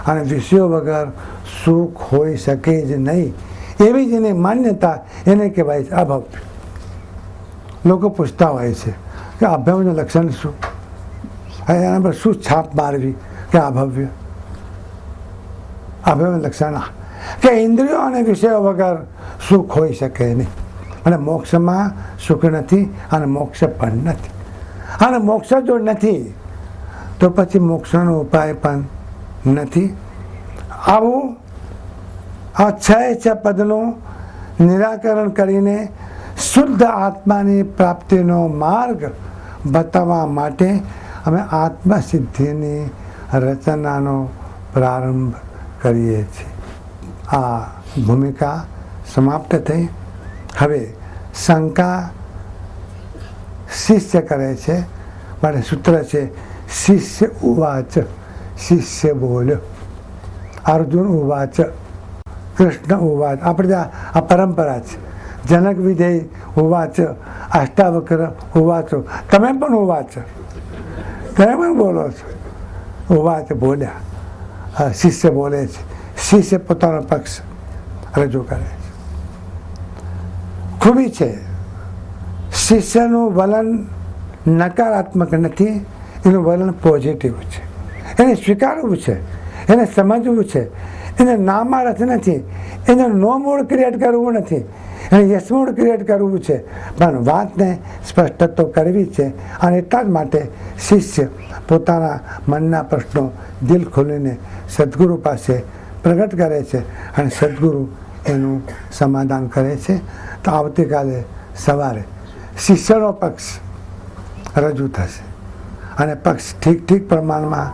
Speaker 3: અને વિષયો વગર સુખ હોઈ શકે જ નહીં, એવી જેની માન્યતા એને કહેવાય છે અભવ્ય. લોકો પૂછતા હોય છે કે અભવ્યનું લક્ષણ શું? એના પર શું છાપ મારવી કે અભવ્ય? અભવ્યનું લક્ષણ કે ઇન્દ્રિયો અને વિષયો વગર સુખ હોઈ શકે નહીં. અને મોક્ષમાં સુખ નથી અને મોક્ષ પણ નથી. અને મોક્ષ જો નથી તો પછી મોક્ષનો ઉપાય પણ નથી. આવું આ 6 પદનું નિરાકરણ કરીને શુદ્ધ આત્માની પ્રાપ્તિનો માર્ગ બતાવવા માટે અમે આત્મસિદ્ધિની રચનાનો પ્રારંભ કરીએ છીએ. આ ભૂમિકા સમાપ્ત થઈ. હવે શંકા શિષ્ય કરે છે, માટે સૂત્ર છે શિષ્ય ઉવાચ, શિષ્ય બોલ્યો. અર્જુન ઉવાચ, કૃષ્ણ ઉવાચ. આપણે આ પરંપરા છે. જનક વિધેય ઉવાચ, અષ્ટાવક્ર ઉવાચો. તમે પણ ઉવાચ, તમે પણ બોલો છો. ઉવાચ બોલ્યા, શિષ્ય બોલે છે. શિષ્ય પોતાનો પક્ષ રજૂ કરે છે. ખૂબી છે, શિષ્યનું વલણ નકારાત્મક નથી, એનું વલણ પોઝિટિવ છે. એને સ્વીકારવું છે, એને સમજવું છે. એને નામાં રસ નથી, એને નો મૂડ ક્રિએટ કરવું નથી, એને યસ મૂડ ક્રિએટ કરવું છે. પણ વાતને સ્પષ્ટ તો કરવી છે. અને એટલા જ માટે શિષ્ય પોતાના મનના પ્રશ્નો દિલ ખોલીને સદગુરુ પાસે પ્રગટ કરે છે અને સદગુરુ એનું સમાધાન કરે છે. તો આવતીકાલે સવારે શિષ્યનો પક્ષ રજૂ થશે અને પક્ષ ઠીક પ્રમાણમાં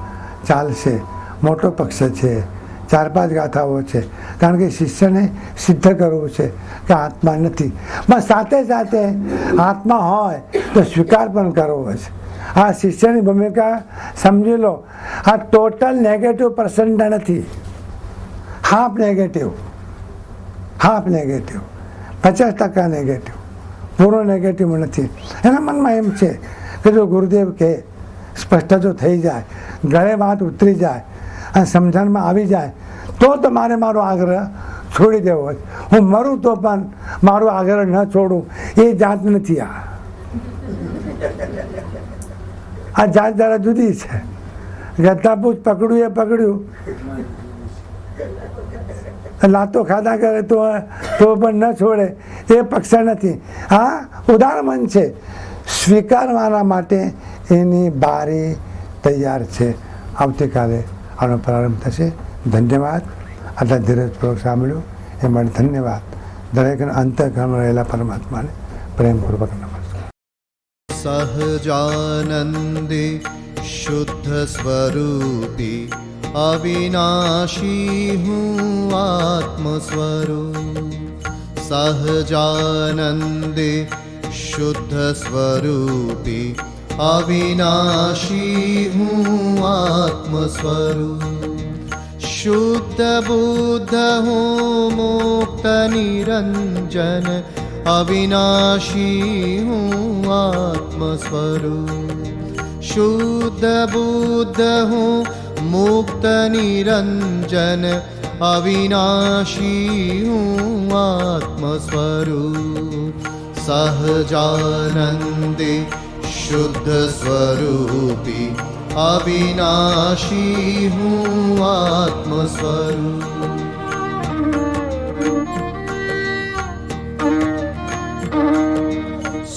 Speaker 3: ચાલશે. મોટો પક્ષ છે, 4-5 ગાથાઓ છે. કારણ કે શિષ્યને સિદ્ધ કરવું છે કે આત્મા નથી, પણ સાથે સાથે આત્મા હોય તો સ્વીકાર પણ કરવો છે. આ શિષ્યની ભૂમિકા સમજી લો. આ ટોટલ નેગેટિવ પર્સન્ટ નથી, હાફ નેગેટિવ, 50% નેગેટિવ, પૂરો નેગેટિવ નથી. એના મનમાં એમ છે કે જો ગુરુદેવ કે સ્પષ્ટ જો થઈ જાય, ગળે વાત ઉતરી જાય અને સમજણમાં આવી જાય તો તમારે મારો આગ્રહ છોડી દેવો હોય. હું મરું તો પણ મારો આગ્રહ ન છોડું એ જાત નથી. આ જાત જરા જુદી છે. ગતાપૂછ પકડ્યું એ પકડ્યું, લાતો ખાધા કરે તો પણ ન છોડે એ પક્ષ નથી. હા, ઉદાહરણ છે. સ્વીકારવાના માટે એની બારી તૈયાર છે. આવતીકાલે આનો પ્રારંભ થશે. ધન્યવાદ. આટલા ધીરજપૂર્વક સાંભળ્યું એ માટે ધન્યવાદ. દરેકના અંતઃકરણમાં રહેલા પરમાત્માને પ્રેમપૂર્વક નમસ્કાર.
Speaker 1: સહજાનંદે શુદ્ધ સ્વરૂપી અવિનાશી હું આત્મ સ્વરૂપ. સહજાનંદે શુદ્ધ સ્વરૂપી અવિનાશી હું આત્મ સ્વરૂપ. શુદ્ધ બુદ્ધ હું મુક્ત નિરંજન અવિનાશી હું આત્મ સ્વરૂપ. શુદ્ધ બુદ્ધ હું મુક્ત નિરંજન અવિનાશી હું આત્મ સ્વરૂપ. સહજાનંદે શુદ્ધ સ્વરૂપી અવિનાશી હું આત્મ સ્વરૂપ.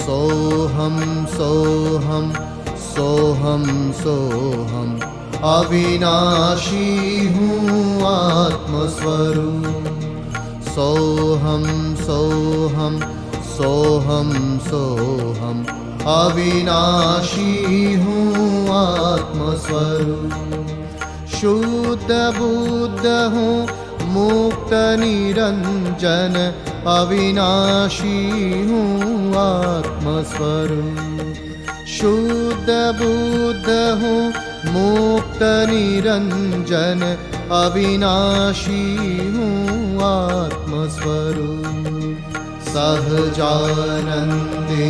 Speaker 1: સોહમ સોહમ સોહમ સોહમ અવિનાશી હું આત્મ સ્વરૂપ. સોહમ સોહમ સોહમ સોહમ અવિનાશી હું આત્મ સ્વરૂપ. શુદ્ધ બુદ્ધ હું મુક્ત નિરંજન અવિનાશી હું આત્મ સ્વરૂપ. શુદ્ધ બુદ્ધ હું મુક્ત નિરંજન અવિનાશી હું આત્મ સ્વરૂપ. સહજાનંદે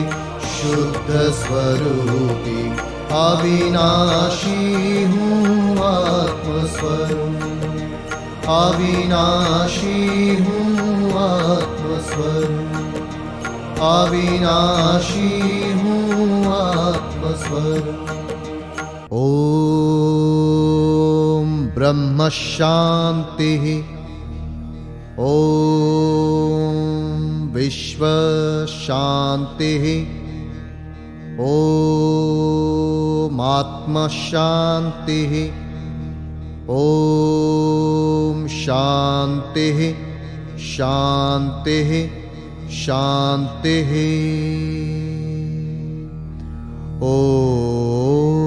Speaker 1: શુદ્ધ સ્વરૂપી અવિનાશી હું આત્મ સ્વરૂપ. અવિનાશી હું આત્મ સ્વરૂપ. અવિનાશી હું આત્મ સ્વરૂપ. ઓમ બ્રહ્મ શાંતિ. ઓમ विश्वशान्तिः ॐ आत्मशान्तिः ॐ शान्तिः शान्तिः शान्तिः ॐ